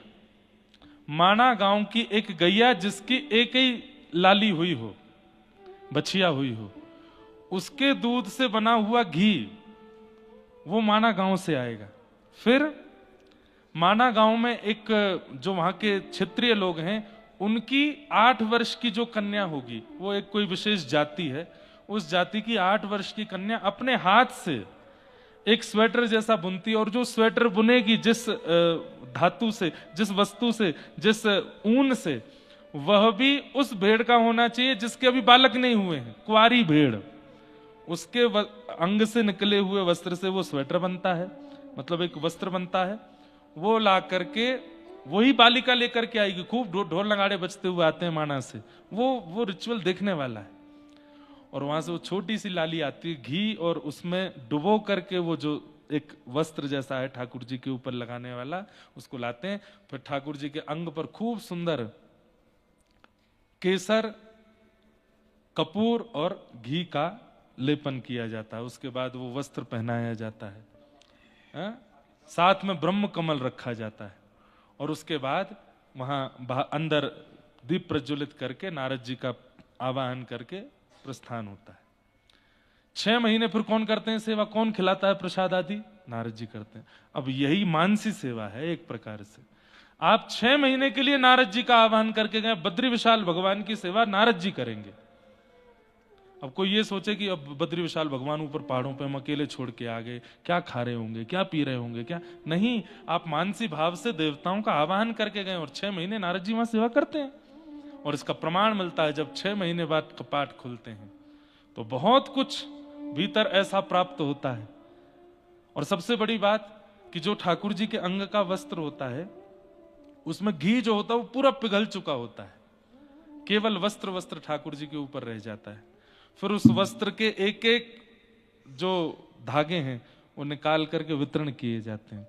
माना गांव की एक गैया जिसकी एक ही लाली हुई हो, बछिया हुई हो, उसके दूध से बना हुआ घी वो माना गांव से आएगा। फिर माना गांव में एक जो वहां के क्षेत्रीय लोग हैं, उनकी 8 वर्ष की जो कन्या होगी, वो एक कोई विशेष जाति है, उस जाति की 8 वर्ष की कन्या अपने हाथ से एक स्वेटर जैसा बुनती है। और जो स्वेटर बुनेगी जिस धातु से, जिस वस्तु से, जिस ऊन से, वह भी उस भेड़ का होना चाहिए जिसके अभी बालक नहीं हुए हैं, कुंवारी भेड़। उसके अंग से निकले हुए वस्त्र से वो स्वेटर बनता है, मतलब एक वस्त्र बनता है। वो ला करके वही बालिका लेकर के आएगी, खूब ढोल नगाड़े बजते हुए आते हैं माना से। वो रिचुअल देखने वाला है। और वहां से वो छोटी सी लाली आती है, घी और उसमें डुबो करके वो जो एक वस्त्र जैसा है ठाकुर जी के ऊपर लगाने वाला, उसको लाते हैं। फिर ठाकुर जी के अंग पर खूब सुंदर केसर, कपूर और घी का लेपन किया जाता है। उसके बाद वो वस्त्र पहनाया जाता है, साथ में ब्रह्म कमल रखा जाता है। और उसके बाद वहां अंदर दीप प्रज्वलित करके नारद जी का आवाहन करके प्रस्थान होता है। 6 महीने फिर कौन करते हैं सेवा, कौन खिलाता है प्रसाद आदि, नारद जी करते हैं। अब यही मानसी सेवा है एक प्रकार से। आप 6 महीने के लिए नारद जी का आह्वान करके गए, बद्री विशाल भगवान की सेवा नारद जी करेंगे। अब कोई ये सोचे कि अब बद्री विशाल भगवान ऊपर पहाड़ों पे हम अकेले छोड़ के आ गए, क्या खा रहे होंगे, क्या पी रहे होंगे, क्या नहीं। आप मानसी भाव से देवताओं का आह्वान करके गए और 6 महीने नारद जी वहां सेवा करते हैं। और इसका प्रमाण मिलता है जब 6 महीने बाद कपाट खुलते हैं तो बहुत कुछ भीतर ऐसा प्राप्त होता है। और सबसे बड़ी बात कि जो ठाकुर जी के अंग का वस्त्र होता है, उसमें घी जो होता है वो पूरा पिघल चुका होता है, केवल वस्त्र ठाकुर जी के ऊपर रह जाता है। फिर उस वस्त्र के एक एक जो धागे हैं वो निकाल करके वितरण किए जाते हैं।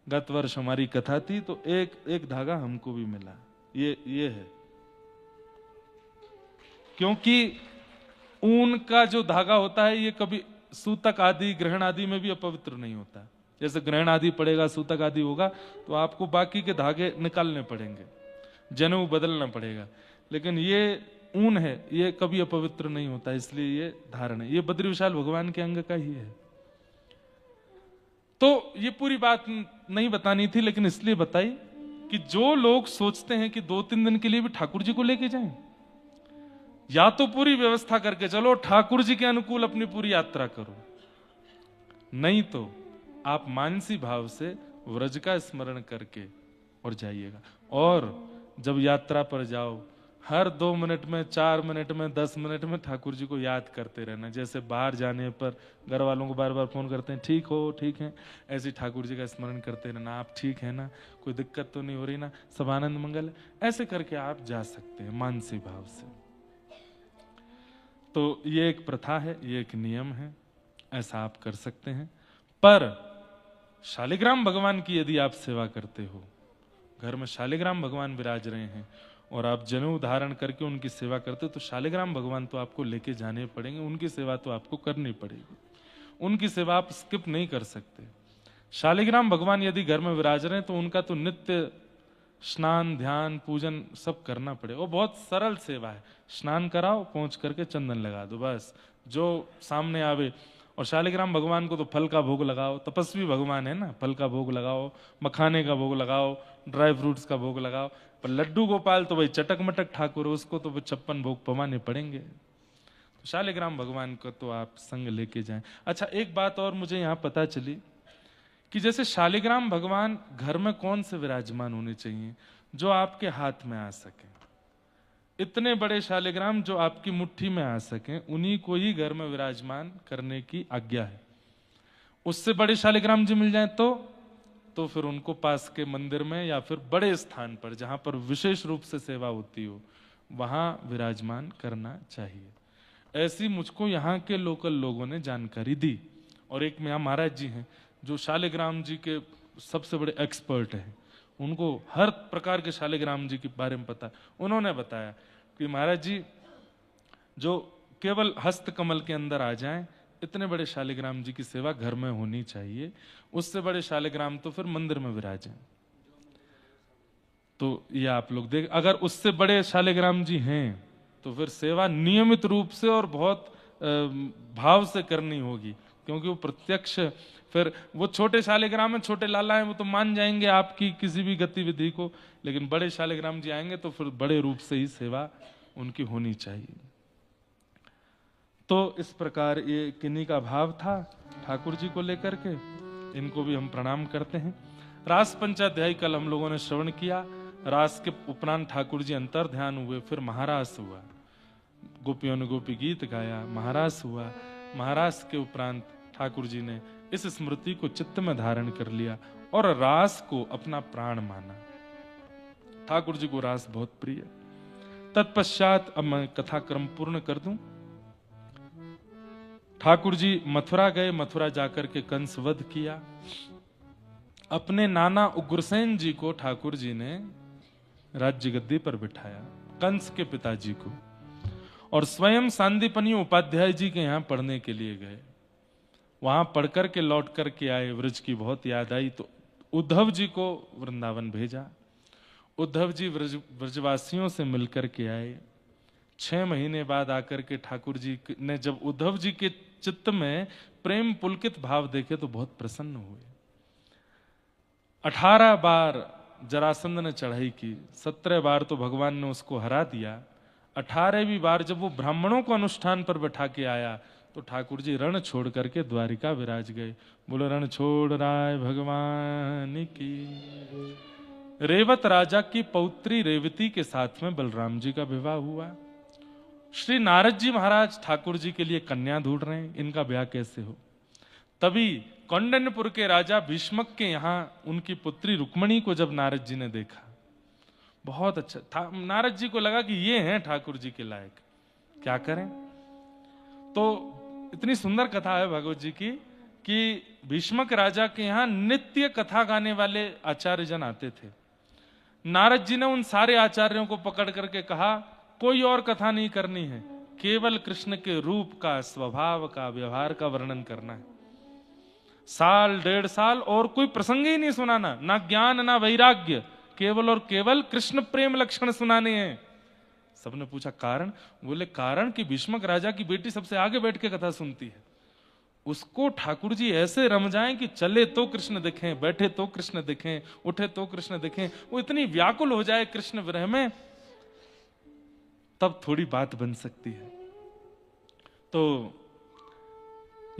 गत वर्ष हमारी कथा थी तो एक एक धागा हमको भी मिला, ये है। क्योंकि ऊन का जो धागा होता है ये कभी सूतक आदि ग्रहण आदि में भी अपवित्र नहीं होता। जैसे ग्रहण आदि पड़ेगा, सूतक आदि होगा, तो आपको बाकी के धागे निकालने पड़ेंगे, जनेऊ बदलना पड़ेगा। लेकिन ये ऊन है, ये कभी अपवित्र नहीं होता, इसलिए ये धारण है। ये बद्री विशाल भगवान के अंग का ही है। तो ये पूरी बात नहीं बतानी थी, लेकिन इसलिए बताई कि जो लोग सोचते हैं कि 2-3 दिन के लिए भी ठाकुर जी को लेके जाएं, या तो पूरी व्यवस्था करके चलो, ठाकुर जी के अनुकूल अपनी पूरी यात्रा करो, नहीं तो आप मानसी भाव से व्रज का स्मरण करके और जाइएगा। और जब यात्रा पर जाओ, हर 2 मिनट में, 4 मिनट में, 10 मिनट में ठाकुर जी को याद करते रहना। जैसे बाहर जाने पर घर वालों को बार बार फोन करते हैं, ठीक हो, ठीक है, ऐसे ठाकुर जी का स्मरण करते रहना। आप ठीक है ना, कोई दिक्कत तो नहीं हो रही ना, सब आनंद मंगल है, ऐसे करके आप जा सकते हैं मानसी भाव से। तो ये एक प्रथा है, ये एक नियम है, ऐसा आप कर सकते हैं। पर शालिग्राम भगवान की यदि आप सेवा करते हो, घर में शालिग्राम भगवान विराज रहे हैं और आप जनेऊ धारण करके उनकी सेवा करते हो, तो शालिग्राम भगवान तो आपको लेके जाने पड़ेंगे, उनकी सेवा तो आपको करनी पड़ेगी, उनकी सेवा आप स्किप नहीं कर सकते। शालिग्राम भगवान यदि घर में विराज रहे हैं तो उनका तो नित्य स्नान, ध्यान, पूजन सब करना पड़ेगा। वो बहुत सरल सेवा है, स्नान कराओ, पहुंच करके चंदन लगा दो, बस जो सामने आवे। और शालिग्राम भगवान को तो फल का भोग लगाओ, तपस्वी भगवान है ना, फल का भोग लगाओ, मखाने का भोग लगाओ, ड्राई फ्रूट्स का भोग लगाओ। पर लड्डू गोपाल तो भाई चटक मटक ठाकुर है, उसको तो 56 भोग पवाने पड़ेंगे। तो शालिग्राम भगवान को तो आप संग लेके जाएं। अच्छा, एक बात और मुझे यहाँ पता चली कि जैसे शालिग्राम भगवान घर में कौन से विराजमान होने चाहिए, जो आपके हाथ में आ सके। इतने बड़े शालिग्राम जो आपकी मुट्ठी में आ सके, उन्हीं को ही घर में विराजमान करने की आज्ञा है। उससे बड़े शालिग्राम जी मिल जाएं तो फिर उनको पास के मंदिर में या फिर बड़े स्थान पर जहां पर विशेष रूप से सेवा होती हो, वहां विराजमान करना चाहिए। ऐसी मुझको यहाँ के लोकल लोगों ने जानकारी दी। और एक यहाँ महाराज जी हैं जो शालिग्राम जी के सबसे बड़े एक्सपर्ट हैं, उनको हर प्रकार के शालिग्राम जी के बारे में पता है। उन्होंने बताया कि महाराज जी जो केवल हस्त कमल के अंदर आ जाएं, इतने बड़े शालिग्राम जी की सेवा घर में होनी चाहिए, उससे बड़े शालिग्राम तो फिर मंदिर में विराजें। तो ये आप लोग देख, अगर उससे बड़े शालिग्राम जी हैं तो फिर सेवा नियमित रूप से और बहुत भाव से करनी होगी, क्योंकि वो प्रत्यक्ष, फिर वो छोटे शालिग्राम है, छोटे लाला हैं, वो तो मान जाएंगे आपकी किसी भी गतिविधि को, लेकिन बड़े शालिग्राम जी आएंगे तो फिर बड़े रूप से ही सेवा उनकी होनी चाहिए। तो इस प्रकार ये किन्हीं का भाव था ठाकुर जी को लेकर के, इनको भी हम प्रणाम करते हैं। रास पंचाध्यायी कल हम लोगों ने श्रवण किया। रास के उपरांत ठाकुर जी अंतर ध्यान हुए, फिर महारास हुआ, गोपियों ने गोपी गीत गाया, महारास हुआ। महारास के उपरांत ठाकुर जी ने इस स्मृति को चित्त में धारण कर लिया और रास को अपना प्राण माना। ठाकुर जी को रास बहुत प्रिय। तत्पश्चात अब मैं कथा क्रम पूर्ण कर दूं। ठाकुर जी मथुरा गए, मथुरा जाकर के कंस वध किया। अपने नाना उग्रसेन जी को ठाकुर जी ने राज्य गद्दी पर बिठाया, कंस के पिताजी को, और स्वयं सांदीपनी उपाध्याय जी के यहाँ पढ़ने के लिए गए। वहां पढ़कर के लौट करके आए, व्रज की बहुत याद आई तो उद्धव जी को वृंदावन भेजा। उद्धव जी व्रजवासियों से मिलकर के आए। 6 महीने बाद आकर के ठाकुर जी ने जब उद्धव जी के चित्त में प्रेम पुलकित भाव देखे तो बहुत प्रसन्न हुए। 18 बार जरासंध ने चढ़ाई की, 17 बार तो भगवान ने उसको हरा दिया। 18वीं बार जब वो ब्राह्मणों को अनुष्ठान पर बैठा के आया तो ठाकुर जी रण छोड़ करके द्वारिका विराज गए। बोलो रण छोड़ राय भगवान की। रेवत राजा की पौत्री रेवती के साथ में बलराम जी का विवाह हुआ। श्री नारद जी महाराज ठाकुर जी के लिए कन्या ढूंढ रहे हैं, इनका ब्याह कैसे हो। तभी कौंडन्यपुर के राजा भीष्मक के यहाँ उनकी पुत्री रुक्मणी को जब नारद जी ने देखा, बहुत अच्छा था, नारद जी को लगा कि ये हैं ठाकुर जी के लायक, क्या करें। तो इतनी सुंदर कथा है भगवत जी की कि भीष्मक राजा के यहाँ नित्य कथा गाने वाले आचार्य जन आते थे। नारद जी ने उन सारे आचार्यों को पकड़ करके कहा, कोई और कथा नहीं करनी है, केवल कृष्ण के रूप का, स्वभाव का, व्यवहार का वर्णन करना है। साल 1.5 साल और कोई प्रसंग ही नहीं सुनाना, ना ज्ञान ना वैराग्य, केवल और केवल कृष्ण प्रेम लक्षण सुनाने हैं। सबने पूछा कारण? बोले कारण कि भीष्मक राजा की बेटी सबसे आगे बैठ के कथा सुनती है, उसको ठाकुर जी ऐसे रम जाएं कि चले तो कृष्ण दिखें, बैठे तो कृष्ण दिखें, उठे तो कृष्ण दिखें, वो इतनी व्याकुल हो जाए कृष्ण विरह में, तब थोड़ी बात बन सकती है। तो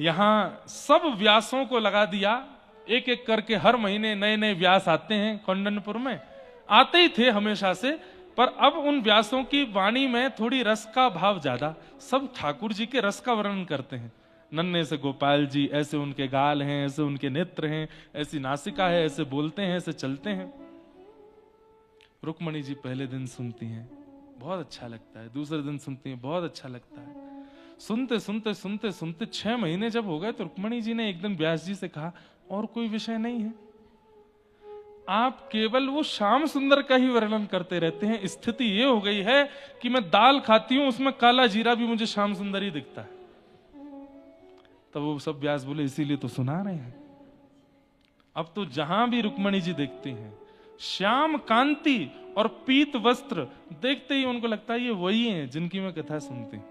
यहां सब व्यासों को लगा दिया, एक एक करके हर महीने नए नए व्यास आते हैं। कौंडन्यपुर में आते ही थे हमेशा से, पर अब उन व्यासों की वाणी में थोड़ी रस का भाव ज्यादा, सब ठाकुर जी के रस का वर्णन करते हैं। नन्हे से गोपाल जी, ऐसे उनके गाल हैं, ऐसे उनके नेत्र हैं, ऐसी नासिका है, ऐसे बोलते हैं, ऐसे चलते हैं। रुक्मणी जी पहले दिन सुनती हैं, बहुत अच्छा लगता है, दूसरे दिन सुनती हैं, बहुत अच्छा लगता है। सुनते सुनते सुनते सुनते 6 महीने जब हो गए तो रुक्मणी जी ने एक दिन व्यास जी से कहा, और कोई विषय नहीं है, आप केवल वो श्याम सुंदर का ही वर्णन करते रहते हैं। स्थिति ये हो गई है कि मैं दाल खाती हूं, उसमें काला जीरा भी मुझे श्याम सुंदर ही दिखता है। तब वो सब व्यास बोले, इसीलिए तो सुना रहे हैं। अब तो जहां भी रुक्मणी जी देखती हैं, श्याम कांति और पीत वस्त्र देखते ही उनको लगता है ये वही हैं जिनकी मैं कथा सुनती हूं।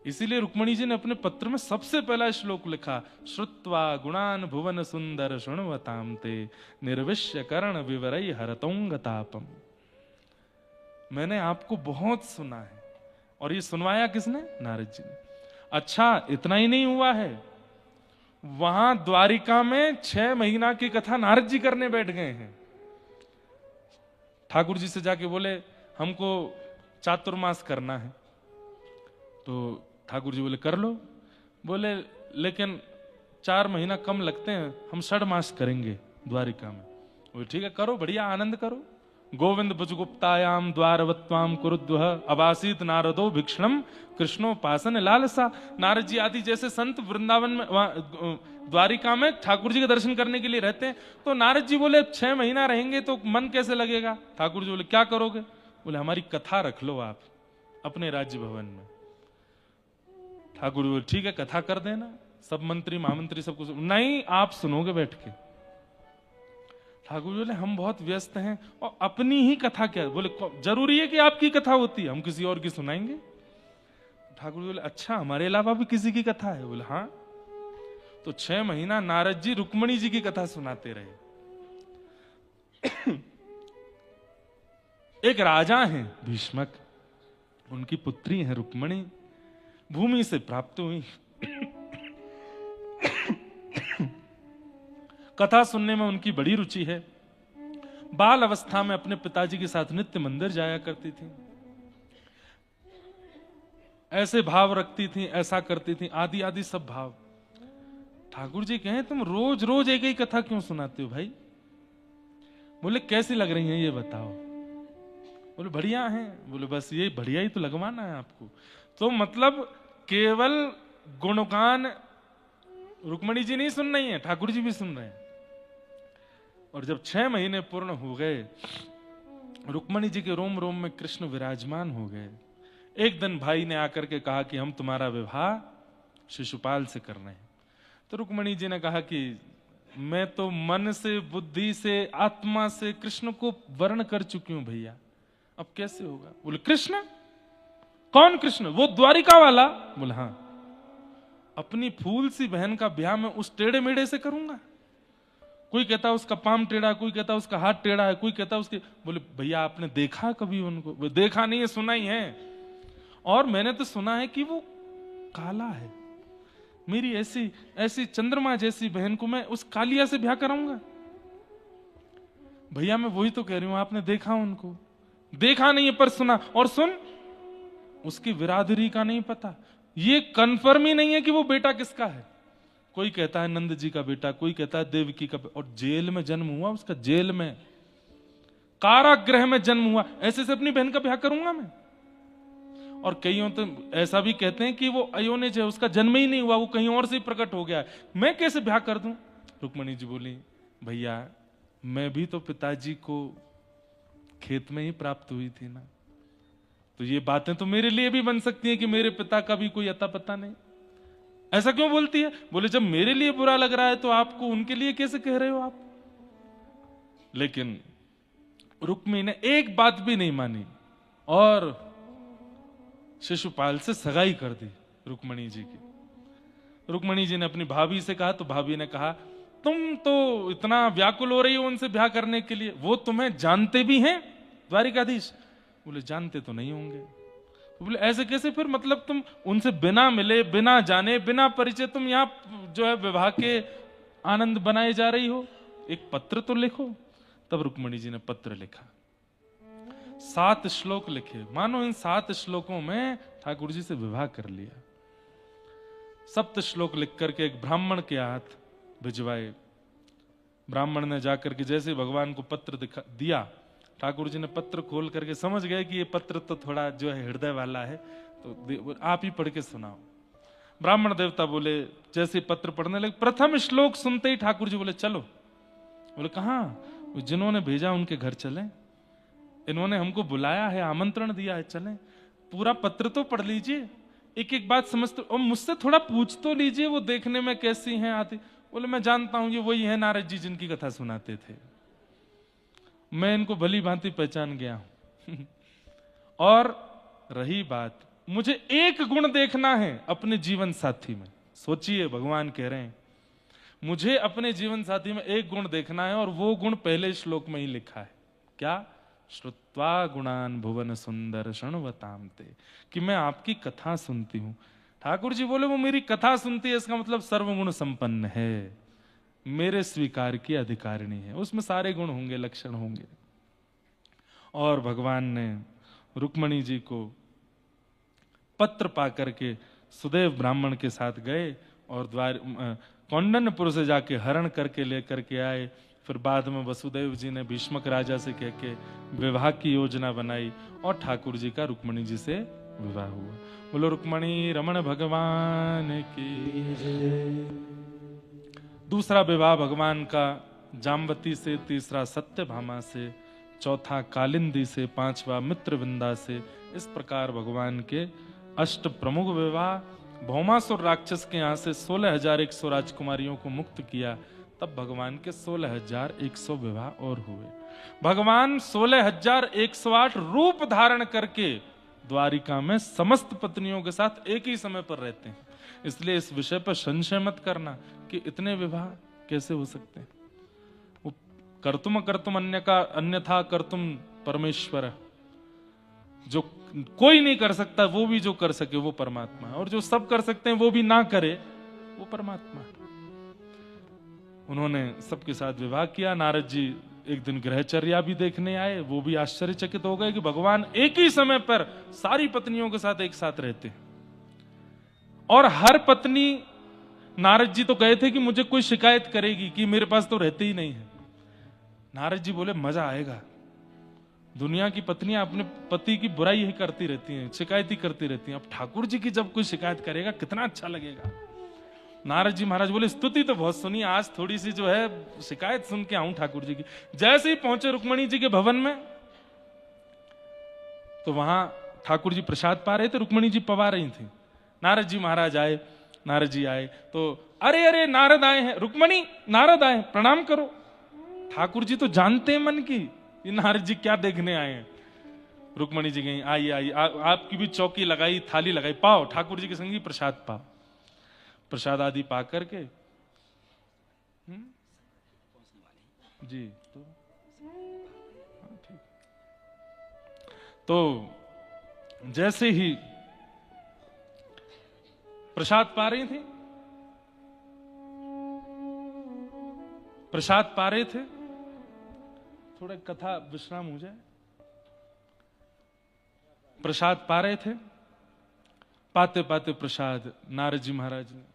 इसीलिए रुक्मणी जी ने अपने पत्र में सबसे पहला श्लोक लिखा, श्रुत्वा गुणान भुवन सुंदर शृण्वताम ते निर्विश्य कर्ण विवरई हरतोंगतापम। मैंने आपको बहुत सुना है, और ये सुनवाया किसने? नारद जी ने। अच्छा, इतना ही नहीं हुआ है, वहां द्वारिका में 6 महीना की कथा नारद जी करने बैठ गए हैं। ठाकुर जी से जाके बोले, हमको चातुर्मास करना है। तो ठाकुर जी बोले, कर लो। बोले, लेकिन 4 महीना कम लगते हैं, हम 6 मास करेंगे द्वारिका में। बोले, ठीक है, करो, बढ़िया, आनंद करो। गोविंद भुजगुप्तायाम द्वारवत्वाम कुरुद्वह अबासित नारदो भिक्षणम कृष्णोपासन लालसा। नारद जी आदि जैसे संत वृंदावन में, द्वारिका में ठाकुर जी के दर्शन करने के लिए रहते हैं। तो नारद जी बोले, 6 महीना रहेंगे तो मन कैसे लगेगा? ठाकुर जी बोले, क्या करोगे? बोले, हमारी कथा रख लो आप अपने राज्य भवन में। ठाकुर जी बोले, ठीक है, कथा कर देना, सब मंत्री महामंत्री सब कुछ। नहीं, आप सुनोगे बैठ के। ठाकुर जी बोले, हम बहुत व्यस्त हैं, और अपनी ही कथा क्या? बोले, जरूरी है कि आपकी कथा होती है, हम किसी और की सुनाएंगे? ठाकुर जी बोले, अच्छा, हमारे अलावा भी किसी की कथा है? बोले, हाँ। तो 6 महीना नारद जी रुक्मणी जी की कथा सुनाते रहे। एक राजा हैं भीष्मक, उनकी पुत्री है रुक्मणी, भूमि से प्राप्त हुई। कथा सुनने में उनकी बड़ी रुचि है। बाल अवस्था में अपने पिताजी के साथ नित्य मंदिर जाया करती थी, ऐसे भाव रखती थी, ऐसा करती थी, आदि आदि सब भाव। ठाकुर जी कहें, तुम रोज रोज एक ही कथा क्यों सुनाते हो भाई? बोले, कैसी लग रही है ये बताओ। बोले, बढ़िया है। बोले, बस ये बढ़िया ही तो लगवाना है आपको। तो मतलब केवल गुणगान रुक्मणी जी नहीं सुन रही है, ठाकुर जी भी सुन रहे हैं। और जब 6 महीने पूर्ण हो गए, रुक्मणी जी के रोम रोम में कृष्ण विराजमान हो गए। एक दिन भाई ने आकर के कहा कि हम तुम्हारा विवाह शिशुपाल से कर रहे हैं। तो रुक्मणी जी ने कहा कि मैं तो मन से, बुद्धि से, आत्मा से कृष्ण को वर्ण कर चुकी हूं भैया, अब कैसे होगा? बोले, कृष्ण? कौन कृष्ण? वो द्वारिका वाला? बोले, हाँ। अपनी फूल सी बहन का ब्याह मैं उस टेढ़े मेढ़े से करूंगा? कोई कहता उसका पाम टेढ़ा, कोई कहता उसका हाथ टेढ़ा है, कोई कहता उसके। बोले, भैया आपने देखा कभी उनको? बोले, देखा नहीं है, सुना ही है। और मैंने तो सुना है कि वो काला है। मेरी ऐसी ऐसी चंद्रमा जैसी बहन को मैं उस कालिया से ब्याह कराऊंगा? भैया मैं वही तो कह रही हूं, आपने देखा उनको? देखा नहीं है पर सुना। और सुन, उसकी विरादरी का नहीं पता, ये कंफर्म ही नहीं है कि वो बेटा किसका है। कोई कहता है नंद जी का बेटा, कोई कहता है देवकी का, और जेल में जन्म हुआ उसका, जेल में, कारागृह में जन्म हुआ, ऐसे से अपनी बहन का ब्याह करूंगा मैं? और कईयों तो ऐसा भी कहते हैं कि वो अयोनिज है, उसका जन्म ही नहीं हुआ, वो कहीं और से ही प्रकट हो गया है, मैं कैसे ब्याह कर दूं? रुक्मणी जी बोली, भैया मैं भी तो पिताजी को खेत में ही प्राप्त हुई थी ना, तो ये बातें तो मेरे लिए भी बन सकती हैं कि मेरे पिता का भी कोई अता पता नहीं। ऐसा क्यों बोलती है? बोले जब मेरे लिए बुरा लग रहा है तो आपको उनके लिए कैसे कह रहे हो आप? लेकिन रुक्मिणी ने एक बात भी नहीं मानी और शिशुपाल से सगाई कर दी रुक्मिणी जी की। रुक्मिणी जी ने अपनी भाभी से कहा तो भाभी ने कहा तुम तो इतना व्याकुल हो रही हो उनसे ब्याह करने के लिए, वो तुम्हें जानते भी हैं द्वारिकाधीश? बोले जानते तो नहीं होंगे। बोले ऐसे कैसे फिर, मतलब तुम उनसे बिना मिले, बिना जाने, बिना परिचय तुम यहाँ जो है विवाह के आनंद बनाए जा रही हो, एक पत्र तो लिखो। तब रुक्मिणी जी ने पत्र लिखा, 7 श्लोक लिखे, मानो इन 7 श्लोकों में ठाकुर जी से विवाह कर लिया। 7 श्लोक लिख करके एक ब्राह्मण के हाथ भिजवाए। ब्राह्मण ने जाकर के जैसे भगवान को पत्र दिया, ठाकुर जी ने पत्र खोल करके समझ गए कि ये पत्र तो थोड़ा जो है हृदय वाला है, तो आप ही पढ़ के सुनाओ। ब्राह्मण देवता बोले, जैसे पत्र पढ़ने लगे, प्रथम श्लोक सुनते ही ठाकुर जी बोले चलो। बोले कहाँ? जिन्होंने भेजा उनके घर चले, इन्होंने हमको बुलाया है, आमंत्रण दिया है, चले। पूरा पत्र तो पढ़ लीजिए, एक एक बात समझते, और मुझसे थोड़ा पूछ तो लीजिए वो देखने में कैसी हैं आती। बोले मैं जानता हूं ये वही है नारद जी जिनकी कथा सुनाते थे, मैं इनको भली भांति पहचान गया हूं। और रही बात, मुझे एक गुण देखना है अपने जीवन साथी में। सोचिए, भगवान कह रहे हैं मुझे अपने जीवन साथी में एक गुण देखना है, और वो गुण पहले श्लोक में ही लिखा है। क्या? श्रुत्वा गुणान भुवन सुंदर शृण्वताम ते, कि मैं आपकी कथा सुनती हूं। ठाकुर जी बोले वो मेरी कथा सुनती है, इसका मतलब सर्वगुण संपन्न है, मेरे स्वीकार की अधिकारिणी है, उसमें सारे गुण होंगे, लक्षण होंगे। और भगवान ने रुक्मिणी जी को पत्र पा करके सुदेव ब्राह्मण के साथ गए और कौंडन्यपुर से जाके हरण करके लेकर के आए। फिर बाद में वसुदेव जी ने भीष्मक राजा से कह के विवाह की योजना बनाई और ठाकुर जी का रुक्मिणी जी से विवाह हुआ। बोलो रुक्मिणी रमण भगवान की। दूसरा विवाह भगवान का जाम्बती से, तीसरा सत्यभामा से, चौथा कालिंदी से, पांचवा मित्रविंदा से। इस प्रकार भगवान के 8 प्रमुख विवाह। भौमासुर राक्षस के यहां से 16,100 राजकुमारियों को मुक्त किया, तब भगवान के 16,100 विवाह और हुए। भगवान 16,108 रूप धारण करके द्वारिका में समस्त पत्नियों के साथ एक ही समय पर रहते हैं। इसलिए इस विषय पर संशय मत करना कि इतने विवाह कैसे हो सकते हैं। वो कर्तुम कर्तुम अन्यथा कर्तुम परमेश्वर, जो कोई नहीं कर सकता वो भी जो कर सके वो परमात्मा है, और जो सब कर सकते हैं वो भी ना करे वो परमात्मा है। उन्होंने सबके साथ विवाह किया। नारद जी एक दिन ग्रहचर्या भी देखने आए, वो भी आश्चर्यचकित हो गए कि भगवान एक ही समय पर सारी पत्नियों के साथ एक साथ रहते हैं। और हर पत्नी, नारद जी तो कहे थे कि मुझे कोई शिकायत करेगी कि मेरे पास तो रहते ही नहीं है। नारद जी बोले मजा आएगा, दुनिया की पत्नियां अपने पति की बुराई ही करती रहती हैं, शिकायत ही करती रहती हैं, अब ठाकुर जी की जब कोई शिकायत करेगा कितना अच्छा लगेगा। नारद जी महाराज बोले स्तुति तो बहुत सुनी, आज थोड़ी सी जो है शिकायत सुन के आऊं ठाकुर जी की। जैसे ही पहुंचे रुक्मिणी जी के भवन में, तो वहां ठाकुर जी प्रसाद पा रहे थे, रुक्मिणी जी पवा रही थी। नारद जी महाराज आए, नारद जी आए तो अरे अरे नारद आए हैं, रुक्मिणी नारद आए, प्रणाम करो। ठाकुर जी तो जानते हैं मन की ये नारद जी क्या देखने आए हैं। रुक्मिणी जी गई, आई आई आपकी भी चौकी लगाई, थाली लगाई, पाओ ठाकुर जी के संगी प्रसाद पाओ। प्रसाद आदि पा करके जी तो जैसे ही प्रसाद पा रही थी, प्रसाद पा रहे थे, थोड़ा कथा विश्राम हो जाए। प्रसाद पा रहे थे, पाते पाते प्रसाद नारद जी महाराज ने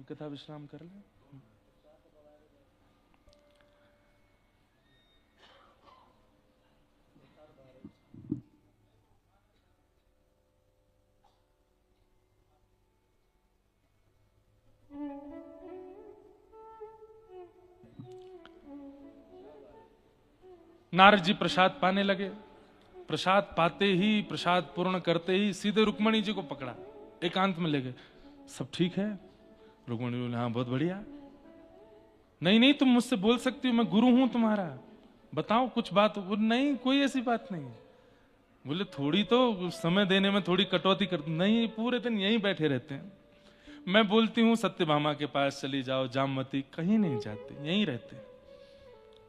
कथा विश्राम कर ले। नारद जी प्रसाद पाने लगे। प्रसाद पाते ही, प्रसाद पूर्ण करते ही सीधे रुक्मणी जी को पकड़ा, एकांत में ले गए। सब ठीक है? रुक्मणी बोले हाँ बहुत बढ़िया। नहीं नहीं, तुम मुझसे बोल सकती हो, मैं गुरु हूं तुम्हारा, बताओ कुछ बात। नहीं कोई ऐसी बात नहीं। बोले थोड़ी तो समय देने में थोड़ी कटौती कर। नहीं, पूरे दिन यहीं बैठे रहते हैं। मैं बोलती हूँ सत्यभामा के पास चली जाओ, जामवती, कहीं नहीं जाते, यहीं रहते हैं।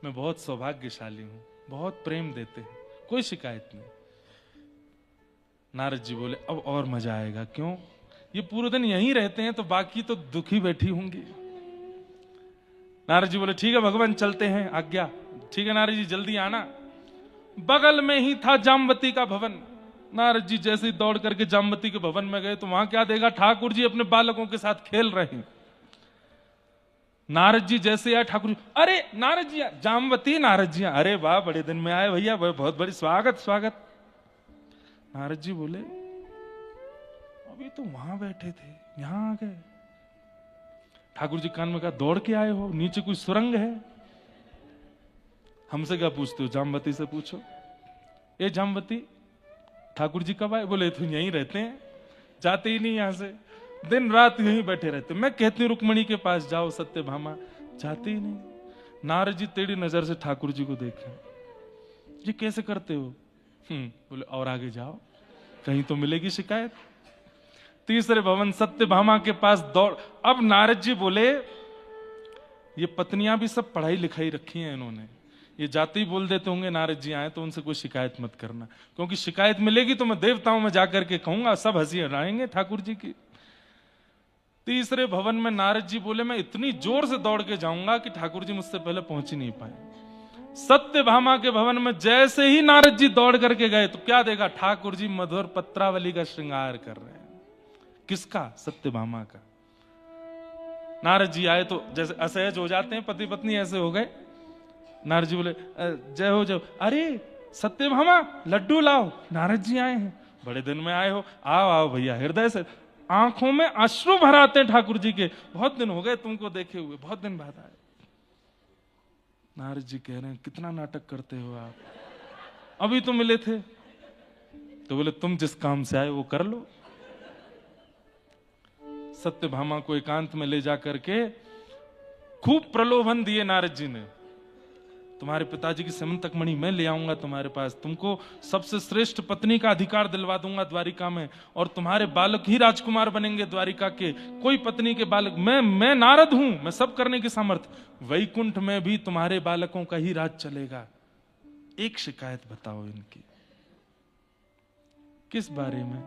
मैं बहुत सौभाग्यशाली हूं, बहुत प्रेम देते हैं, कोई शिकायत नहीं। नारद जी बोले अब और मजा आएगा। क्यों? ये पूरे दिन यहीं रहते हैं तो बाकी तो दुखी बैठी होंगी। नारद जी बोले ठीक है भगवान, चलते हैं, आज्ञा। ठीक है नारद जी, जल्दी आना। बगल में ही था जामवती का भवन। नारद जी जैसे ही दौड़ करके जामवती के भवन में गए तो वहां क्या देखा? ठाकुर जी अपने बालकों के साथ खेल रहे हैं। नारद जी जैसे आए, ठाकुर जी, अरे नारद जी, जामवती, नारद जी, अरे वाह बड़े दिन में आए भैया, बहुत बड़ी स्वागत स्वागत। नारद जी बोले अभी तो वहां बैठे थे, यहां आ गए। ठाकुर जी कान में कहा दौड़ के आए हो, नीचे कोई सुरंग है? हमसे क्या पूछते हो, जामवती से पूछो। ए जामवती, ठाकुर जी कब आए? बोले तो यहीं रहते हैं, जाते ही नहीं यहां से, दिन रात यहीं बैठे रहते। मैं कहती हूँ रुक्मणी के पास जाओ सत्यभामा, जाते ही नहीं। नारद जी टेढ़ी नजर से ठाकुर जी को देखे, ये कैसे करते हो? बोले और आगे जाओ, कहीं तो मिलेगी शिकायत। तीसरे भवन सत्यभामा के पास दौड़। अब नारद जी बोले ये पत्नियां भी सब पढ़ाई लिखाई रखी हैं इन्होंने, ये जाते ही बोल देते होंगे नारद जी आए तो उनसे कोई शिकायत मत करना, क्योंकि शिकायत मिलेगी तो मैं देवताओं में जाकर के कहूंगा, सब हंसी हटाएंगे ठाकुर जी की। तीसरे भवन में नारद जी बोले मैं इतनी जोर से दौड़ के जाऊंगा कि ठाकुर जी मुझसे पहले पहुंच ही नहीं पाए। सत्यभामा के भवन में जैसे ही नारद जी दौड़ करके गए तो क्या देखा? ठाकुर जी मधुर पत्रावली का श्रृंगार कर रहे हैं। किसका? सत्यभामा का। नारद जी आए तो जैसे असहज हो जाते हैं, पति पत्नी ऐसे हो गए। नारद जी बोले जय हो जय। अरे सत्यभामा, लड्डू लाओ, नारद जी आए हैं, बड़े दिन में आए हो, आओ आओ भैया। हृदय से आंखों में अश्रु भराते हैं ठाकुर जी के, बहुत दिन हो गए तुमको देखे हुए, बहुत दिन बाद आए। नारद जी कह रहे हैं कितना नाटक करते हो आप, अभी तो मिले थे। तो बोले तुम जिस काम से आए वो कर लो। सत्यभामा को एकांत में ले जाकर के खूब प्रलोभन दिए नारद जी ने। तुम्हारे पिताजी की समंतक मणि मैं ले आऊंगा तुम्हारे पास, तुमको सबसे श्रेष्ठ पत्नी का अधिकार दिलवा दूंगा द्वारिका में, और तुम्हारे बालक ही राजकुमार बनेंगे द्वारिका के, कोई पत्नी के बालक, मैं नारद हूं, मैं सब करने की सामर्थ। वैकुंठ में भी तुम्हारे बालकों का ही राज चलेगा। एक शिकायत बताओ इनकी, किस बारे में?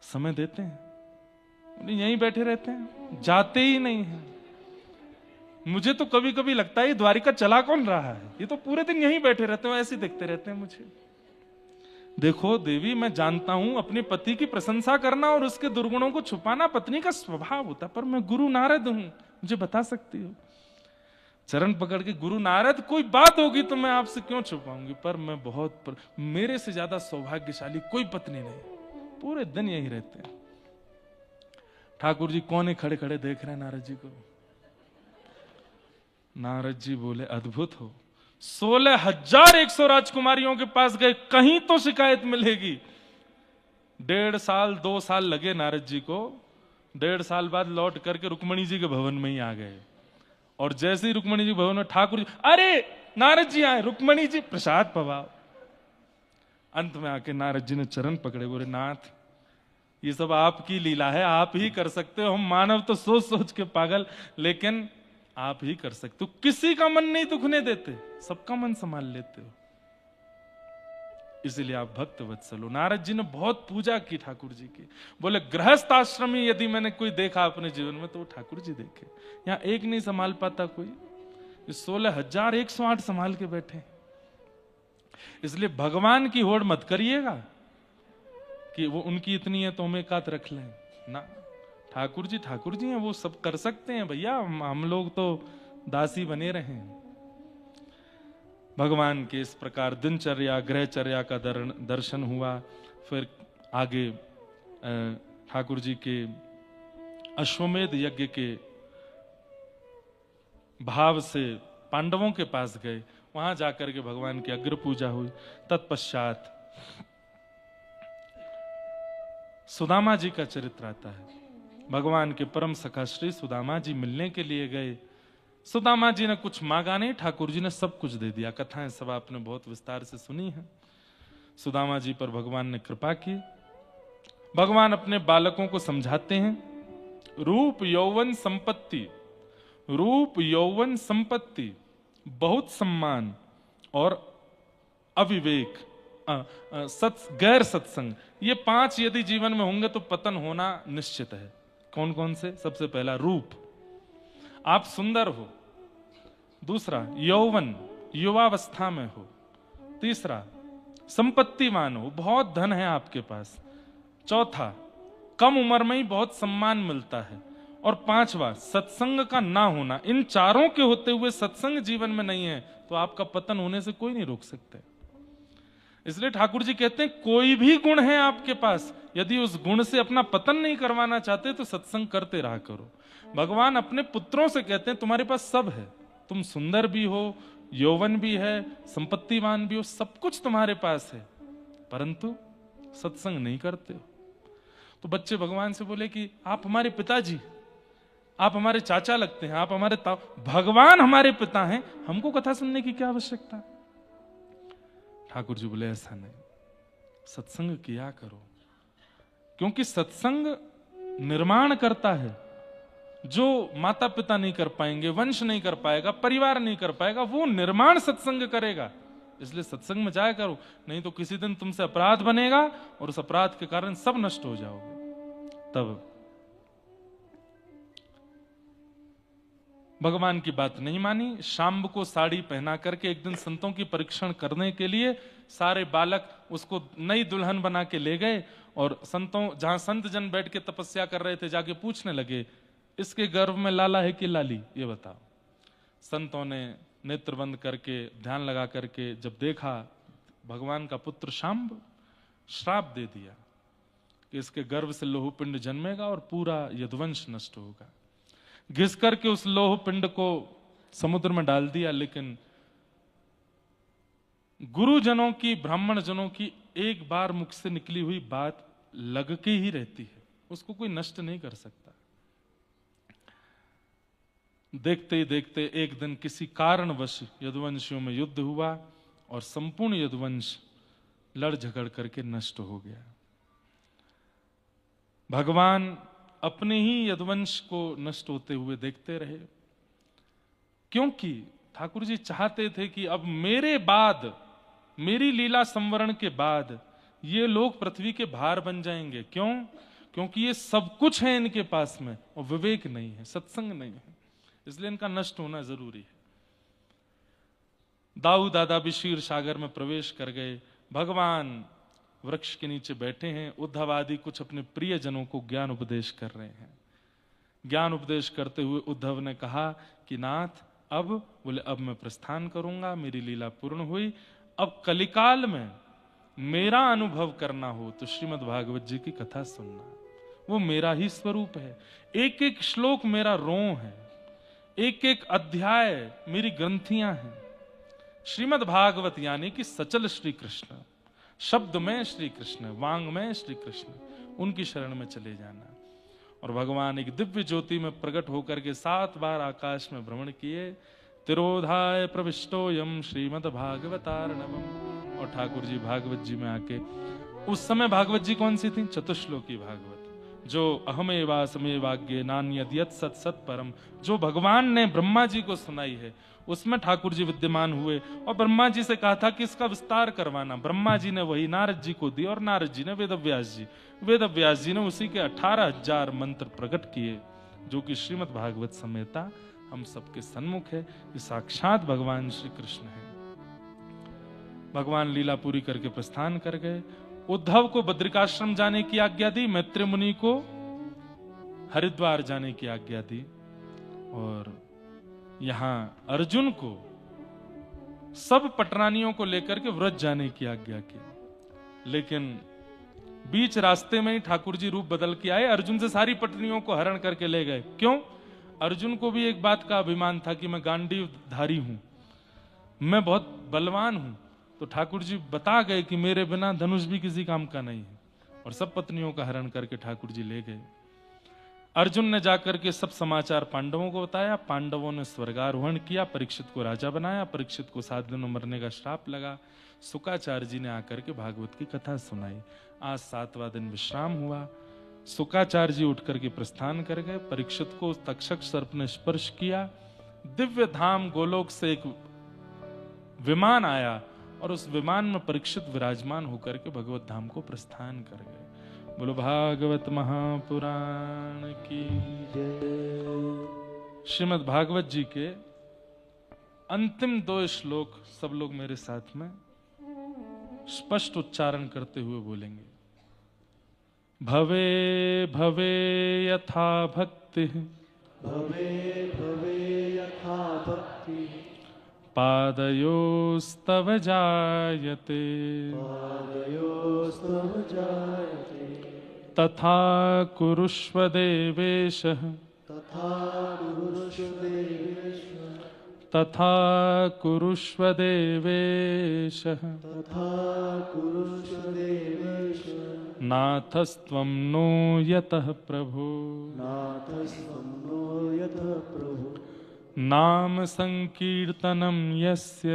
समय देते हैं, यहीं बैठे रहते हैं, जाते ही नहीं है। मुझे तो कभी कभी लगता है द्वारिका चला कौन रहा है, ये तो पूरे दिन यहीं बैठे रहते हैं, ऐसे देखते रहते हैं मुझे। देखो देवी, मैं जानता हूं अपने पति की प्रशंसा करना और उसके दुर्गुणों को छुपाना पत्नी का स्वभाव होता, पर मैं गुरु नारद हूं, मुझे बता सकती हो। चरण पकड़ के, गुरु नारद कोई बात होगी तो मैं आपसे क्यों छुपाऊंगी, पर मैं मेरे से ज्यादा सौभाग्यशाली कोई पत्नी नहीं, पूरे दिन यहीं रहते हैं। ठाकुर जी कोने खड़े खड़े देख रहे हैं नारद जी को। नारद जी बोले अद्भुत हो, 16,100 राजकुमारियों के पास गए, कहीं तो शिकायत मिलेगी। 1.5 साल 2 साल लगे नारद जी को। 1.5 साल बाद लौट करके रुक्मणी जी के भवन में ही आ गए, और जैसे ही रुक्मणी जी भवन में, ठाकुर जी, अरे नारद जी आए, रुक्मणी जी प्रसाद पवाओ। अंत में आके नारद जी ने चरण पकड़े, बोले नाथ ये सब आपकी लीला है, आप ही कर सकते हो, हम मानव तो सोच सोच के पागल, लेकिन आप ही कर सकते हो। किसी का मन नहीं दुखने देते, सबका मन संभाल लेते हो, इसलिए आप भक्त वत्सल हो। नारद जी ने बहुत पूजा की ठाकुर जी की। बोले गृहस्थ आश्रमी यदि मैंने कोई देखा अपने जीवन में तो वो ठाकुर जी देखे। यहां एक नहीं संभाल पाता कोई, 16,108 संभाल के बैठे। इसलिए भगवान की होड़ मत करिएगा कि वो उनकी इतनी है तो हम एक आध रख लें ना। ठाकुर जी हैं, वो सब कर सकते हैं भैया, हम लोग तो दासी बने रहे हैं। भगवान के इस प्रकार दिनचर्या ग्रहचर्या का दर्शन हुआ। फिर आगे ठाकुर जी के अश्वमेध यज्ञ के भाव से पांडवों के पास गए। वहां जाकर के भगवान की अग्र पूजा हुई। तत्पश्चात सुदामा जी का चरित्र आता है। भगवान के परम सखा श्री सुदामा जी मिलने के लिए गए। सुदामा जी ने कुछ मांगा नहीं, ठाकुर जी ने सब कुछ दे दिया। कथाएं सब आपने बहुत विस्तार से सुनी है। सुदामा जी पर भगवान ने कृपा की। भगवान अपने बालकों को समझाते हैं, रूप यौवन संपत्ति, रूप यौवन संपत्ति, बहुत सम्मान और अविवेक, गैर सत्संग, ये 5 यदि जीवन में होंगे तो पतन होना निश्चित है। कौन कौन से? सबसे पहला रूप, आप सुंदर हो। दूसरा यौवन, युवावस्था में हो। तीसरा संपत्तिवान हो, बहुत धन है आपके पास। चौथा कम उम्र में ही बहुत सम्मान मिलता है। और पांचवा सत्संग का ना होना। इन चारों के होते हुए सत्संग जीवन में नहीं है तो आपका पतन होने से कोई नहीं रोक सकते। इसलिए ठाकुर जी कहते हैं कोई भी गुण है आपके पास, यदि उस गुण से अपना पतन नहीं करवाना चाहते तो सत्संग करते रहा करो। भगवान अपने पुत्रों से कहते हैं तुम्हारे पास सब है, तुम सुंदर भी हो, यौवन भी है, संपत्तिवान भी हो, सब कुछ तुम्हारे पास है, परंतु सत्संग नहीं करते हो। तो बच्चे भगवान से बोले कि आप हमारे पिताजी, आप हमारे चाचा लगते हैं, आप हमारे भगवान हमारे पिता हैं, हमको कथा सुनने की क्या आवश्यकता। ठाकुर जी बोले ऐसा नहीं, सत्संग किया करो, क्योंकि सत्संग निर्माण करता है। जो माता पिता नहीं कर पाएंगे, वंश नहीं कर पाएगा, परिवार नहीं कर पाएगा, वो निर्माण सत्संग करेगा। इसलिए सत्संग में जाया करो, नहीं तो किसी दिन तुमसे अपराध बनेगा और उस अपराध के कारण सब नष्ट हो जाओगे। तब भगवान की बात नहीं मानी। शाम्ब को साड़ी पहना करके एक दिन संतों की परीक्षण करने के लिए सारे बालक उसको नई दुल्हन बना के ले गए और संतों, जहां संत जन बैठ के तपस्या कर रहे थे, जाके पूछने लगे इसके गर्भ में लाला है कि लाली, ये बताओ। संतों ने नेत्र बंद करके ध्यान लगा करके जब देखा भगवान का पुत्र शाम्ब, श्राप दे दिया कि इसके गर्भ से लोह पिंड जन्मेगा और पूरा यदुवंश नष्ट होगा। घिस करके उस लोह पिंड को समुद्र में डाल दिया। लेकिन गुरुजनों की, ब्राह्मण जनों की एक बार मुख से निकली हुई बात लग के ही रहती है, उसको कोई नष्ट नहीं कर सकता। देखते ही देखते एक दिन किसी कारणवश यदुवंशियों में युद्ध हुआ और संपूर्ण यदुवंश लड़ झगड़ करके नष्ट हो गया। भगवान अपने ही यदुवंश को नष्ट होते हुए देखते रहे, क्योंकि ठाकुर जी चाहते थे कि अब मेरे बाद, मेरी लीला संवरण के बाद ये लोग पृथ्वी के भार बन जाएंगे। क्यों? क्योंकि ये सब कुछ है इनके पास में और विवेक नहीं है, सत्संग नहीं है, इसलिए इनका नष्ट होना जरूरी है। दाऊ दादा भी क्षीर सागर में प्रवेश कर गए। भगवान वृक्ष के नीचे बैठे हैं। उद्धव आदि कुछ अपने प्रिय जनों को ज्ञान उपदेश कर रहे हैं। ज्ञान उपदेश करते हुए उद्धव ने कहा कि नाथ, अब बोले अब मैं प्रस्थान करूंगा, मेरी लीला पूर्ण हुई। अब कलिकाल में मेरा अनुभव करना हो तो श्रीमद् भागवत जी की कथा सुनना, वो मेरा ही स्वरूप है। एक एक श्लोक मेरा रों है, एक एक अध्याय मेरी ग्रंथियां हैं। श्रीमद् भागवत यानी कि सचल श्री कृष्ण, शब्द में श्री कृष्ण, वांग में श्री कृष्ण, उनकी शरण में चले जाना। और भगवान एक दिव्य ज्योति में प्रकट होकर के 7 बार आकाश में भ्रमण किए। तिरोधाय प्रविष्टोयम श्रीमद् भागवतार्णवम्। और ठाकुर जी भागवत जी में आके, उस समय भागवत जी कौन सी थी? चतुश्लोकी भागवत, जो अहमेवासमेवाग्ये नान्यद्यत् सत् सत् परम, जो भगवान ने ब्रह्मा जी को सुनाई है, उसमें ठाकुर जी विद्यमान हुए और ब्रह्मा जी से कहा था कि इसका विस्तार करवाना। ब्रह्मा जी ने वही नारद जी को दी और नारद जी ने वेदव्यास जी ने उसी के 18,000 मंत्र प्रकट किए, जो कि श्रीमद् भागवत समेता हम सबके सन्मुख है। ये साक्षात भगवान श्री कृष्ण है। भगवान लीला पूरी करके प्रस्थान कर गए। उद्धव को बद्रिकाश्रम जाने की आज्ञा दी, मैत्री मुनि को हरिद्वार जाने की आज्ञा दी, और यहां अर्जुन को सब पटरानियों को लेकर के व्रज जाने की आज्ञा की। लेकिन बीच रास्ते में ही ठाकुर जी रूप बदल के आए, अर्जुन से सारी पटरियों को हरण करके ले गए। क्यों? अर्जुन को भी एक बात का अभिमान था कि मैं गांडीवधारी हूं, मैं बहुत बलवान हूं। तो ठाकुर जी बता गए कि मेरे बिना धनुष भी किसी काम का नहीं है, और सब पत्नियों का हरण करके ठाकुर जी ले गए। अर्जुन ने जाकर के सब समाचार पांडवों को बताया। पांडवों ने स्वर्गारोहण किया, परीक्षित को राजा बनाया। परीक्षित को 7 दिन में मरने का श्राप लगा। शुकाचार्य जी ने आकर के भागवत की कथा सुनाई। आज 7वां दिन विश्राम हुआ। शुकाचार्य जी उठ करके प्रस्थान कर गए। परीक्षित को तक्षक सर्प ने स्पर्श किया। दिव्य धाम गोलोक से एक विमान आया, और उस विमान में परीक्षित विराजमान होकर के भगवत धाम को प्रस्थान कर गए। बोलो भागवत महापुराण की जय। श्रीमद् भागवत जी के अंतिम 2 श्लोक सब लोग मेरे साथ में स्पष्ट उच्चारण करते हुए बोलेंगे। भवे भवे यथा भक्ति,
भवे भवे यथा भक्ति,
पादयोस्तव जायते,
पादयोस्तव जायते,
तथा कुरुष्व देवेश,
तथा कुरुष्व देवेश,
तथा कुरुष्व देवेश,
तथा कुरुष्व देवेश,
नाथस्त्वं नो यतः प्रभो,
नाथस्त्वं नो यतः प्रभो,
नाम संकीर्तनं यस्य,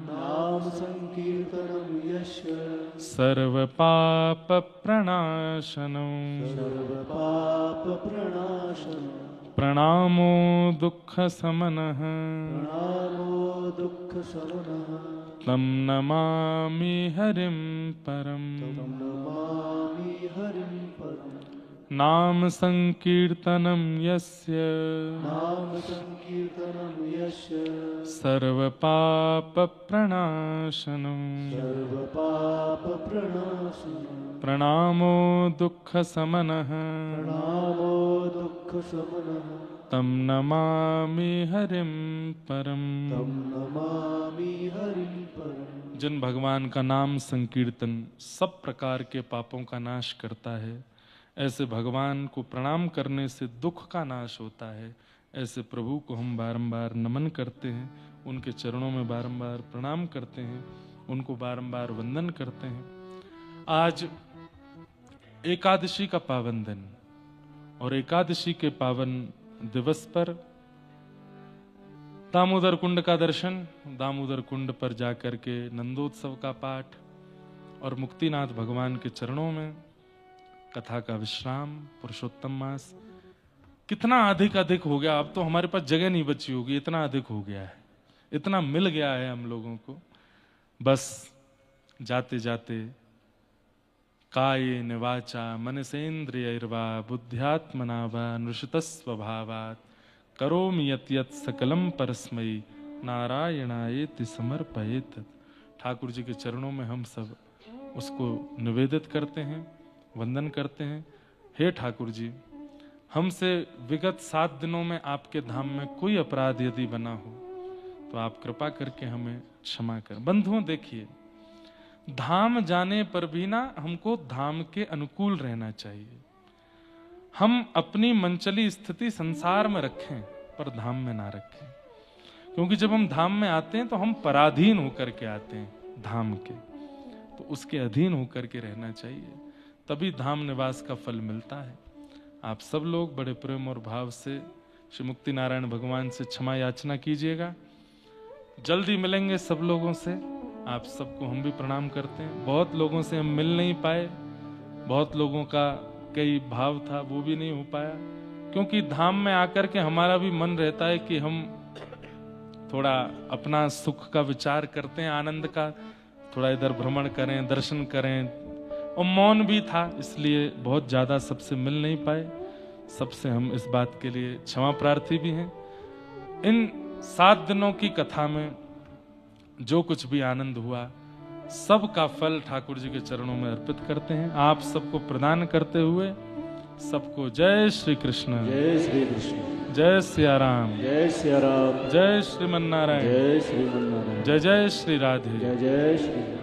नाम संकीर्तनं यस्य,
सर्वपाप प्रणाशनं,
सर्वपाप प्रणाशनं,
प्रणामो दुःख समनः,
प्रणामो दुःख शमनः,
तं नमामि हरिं परम्।
तं नमामि हरिं परम्।
नाम संकीर्तनं यस्य,
नाम संकीर्तनं यस्य,
सर्वपाप प्रणाशनं,
सर्वपाप प्रणाशनं,
प्रणामो दुःख समनः,
प्रणामो दुःख शमनः,
तं नमामि हरिं परम्।
तं नमामि हरिं परम्।
जिन भगवान का नाम संकीर्तन सब प्रकार के पापों का नाश करता है, ऐसे भगवान को प्रणाम करने से दुख का नाश होता है। ऐसे प्रभु को हम बारंबार नमन करते हैं, उनके चरणों में बारंबार प्रणाम करते हैं, उनको बारंबार वंदन करते हैं। आज एकादशी का पावन दिन, और एकादशी के पावन दिवस पर दामोदर कुंड का दर्शन, दामोदर कुंड पर जाकर के नंदोत्सव का पाठ, और मुक्तिनाथ भगवान के चरणों में कथा का विश्राम, पुरुषोत्तम मास कितना अधिक हो गया। अब तो हमारे पास जगह नहीं बची होगी, इतना अधिक हो गया है, इतना मिल गया है हम लोगों को। बस जाते जाते कायेन वाचा मनसेन्द्रियैर्वा बुद्ध्यात्मना वा अनुषितस्वभावात् करोमि यत् यत् सकलम परस्मै नारायणायेति समर्पयेत्। ठाकुर जी के चरणों में हम सब उसको निवेदित करते हैं, वंदन करते हैं। हे ठाकुर जी, हमसे विगत 7 दिनों में आपके धाम में कोई अपराध यदि बना हो तो आप कृपा करके हमें क्षमा कर। बंधुओं देखिए, धाम जाने पर भी ना हमको धाम के अनुकूल रहना चाहिए। हम अपनी मनचली स्थिति संसार में रखें पर धाम में ना रखें, क्योंकि जब हम धाम में आते हैं तो हम पराधीन होकर के आते हैं धाम के, तो उसके अधीन होकर के रहना चाहिए, तभी धाम निवास का फल मिलता है। आप सब लोग बड़े प्रेम और भाव से श्री मुक्ति नारायण भगवान से क्षमा याचना कीजिएगा। जल्दी मिलेंगे सब लोगों से, आप सबको हम भी प्रणाम करते हैं। बहुत लोगों से हम मिल नहीं पाए, बहुत लोगों का कई भाव था वो भी नहीं हो पाया, क्योंकि धाम में आकर के हमारा भी मन रहता है कि हम थोड़ा अपना सुख का विचार करते हैं, आनंद का, थोड़ा इधर भ्रमण करें, दर्शन करें, और मौन भी था, इसलिए बहुत ज्यादा सबसे मिल नहीं पाए। सबसे हम इस बात के लिए क्षमा प्रार्थी भी हैं। इन 7 दिनों की कथा में जो कुछ भी आनंद हुआ, सब का फल ठाकुर जी के चरणों में अर्पित करते हैं। आप सबको प्रदान करते हुए सबको जय श्री कृष्ण,
जय श्री कृष्ण,
जय सिया राम,
जय सिया राम,
जय श्रीमन्नारायण,
जय श्रीमन्नारायण,
जय जय श्री राधे,
जय जय श्री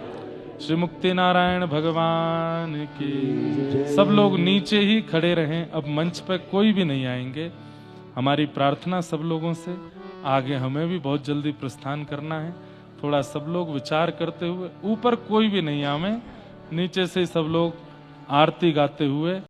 श्री मुक्ति नारायण भगवान की। सब लोग नीचे ही खड़े रहें, अब मंच पे कोई भी नहीं आएंगे। हमारी प्रार्थना सब लोगों से, आगे हमें भी बहुत जल्दी प्रस्थान करना है। थोड़ा सब लोग विचार करते हुए, ऊपर कोई भी नहीं आवे, नीचे से सब लोग आरती गाते हुए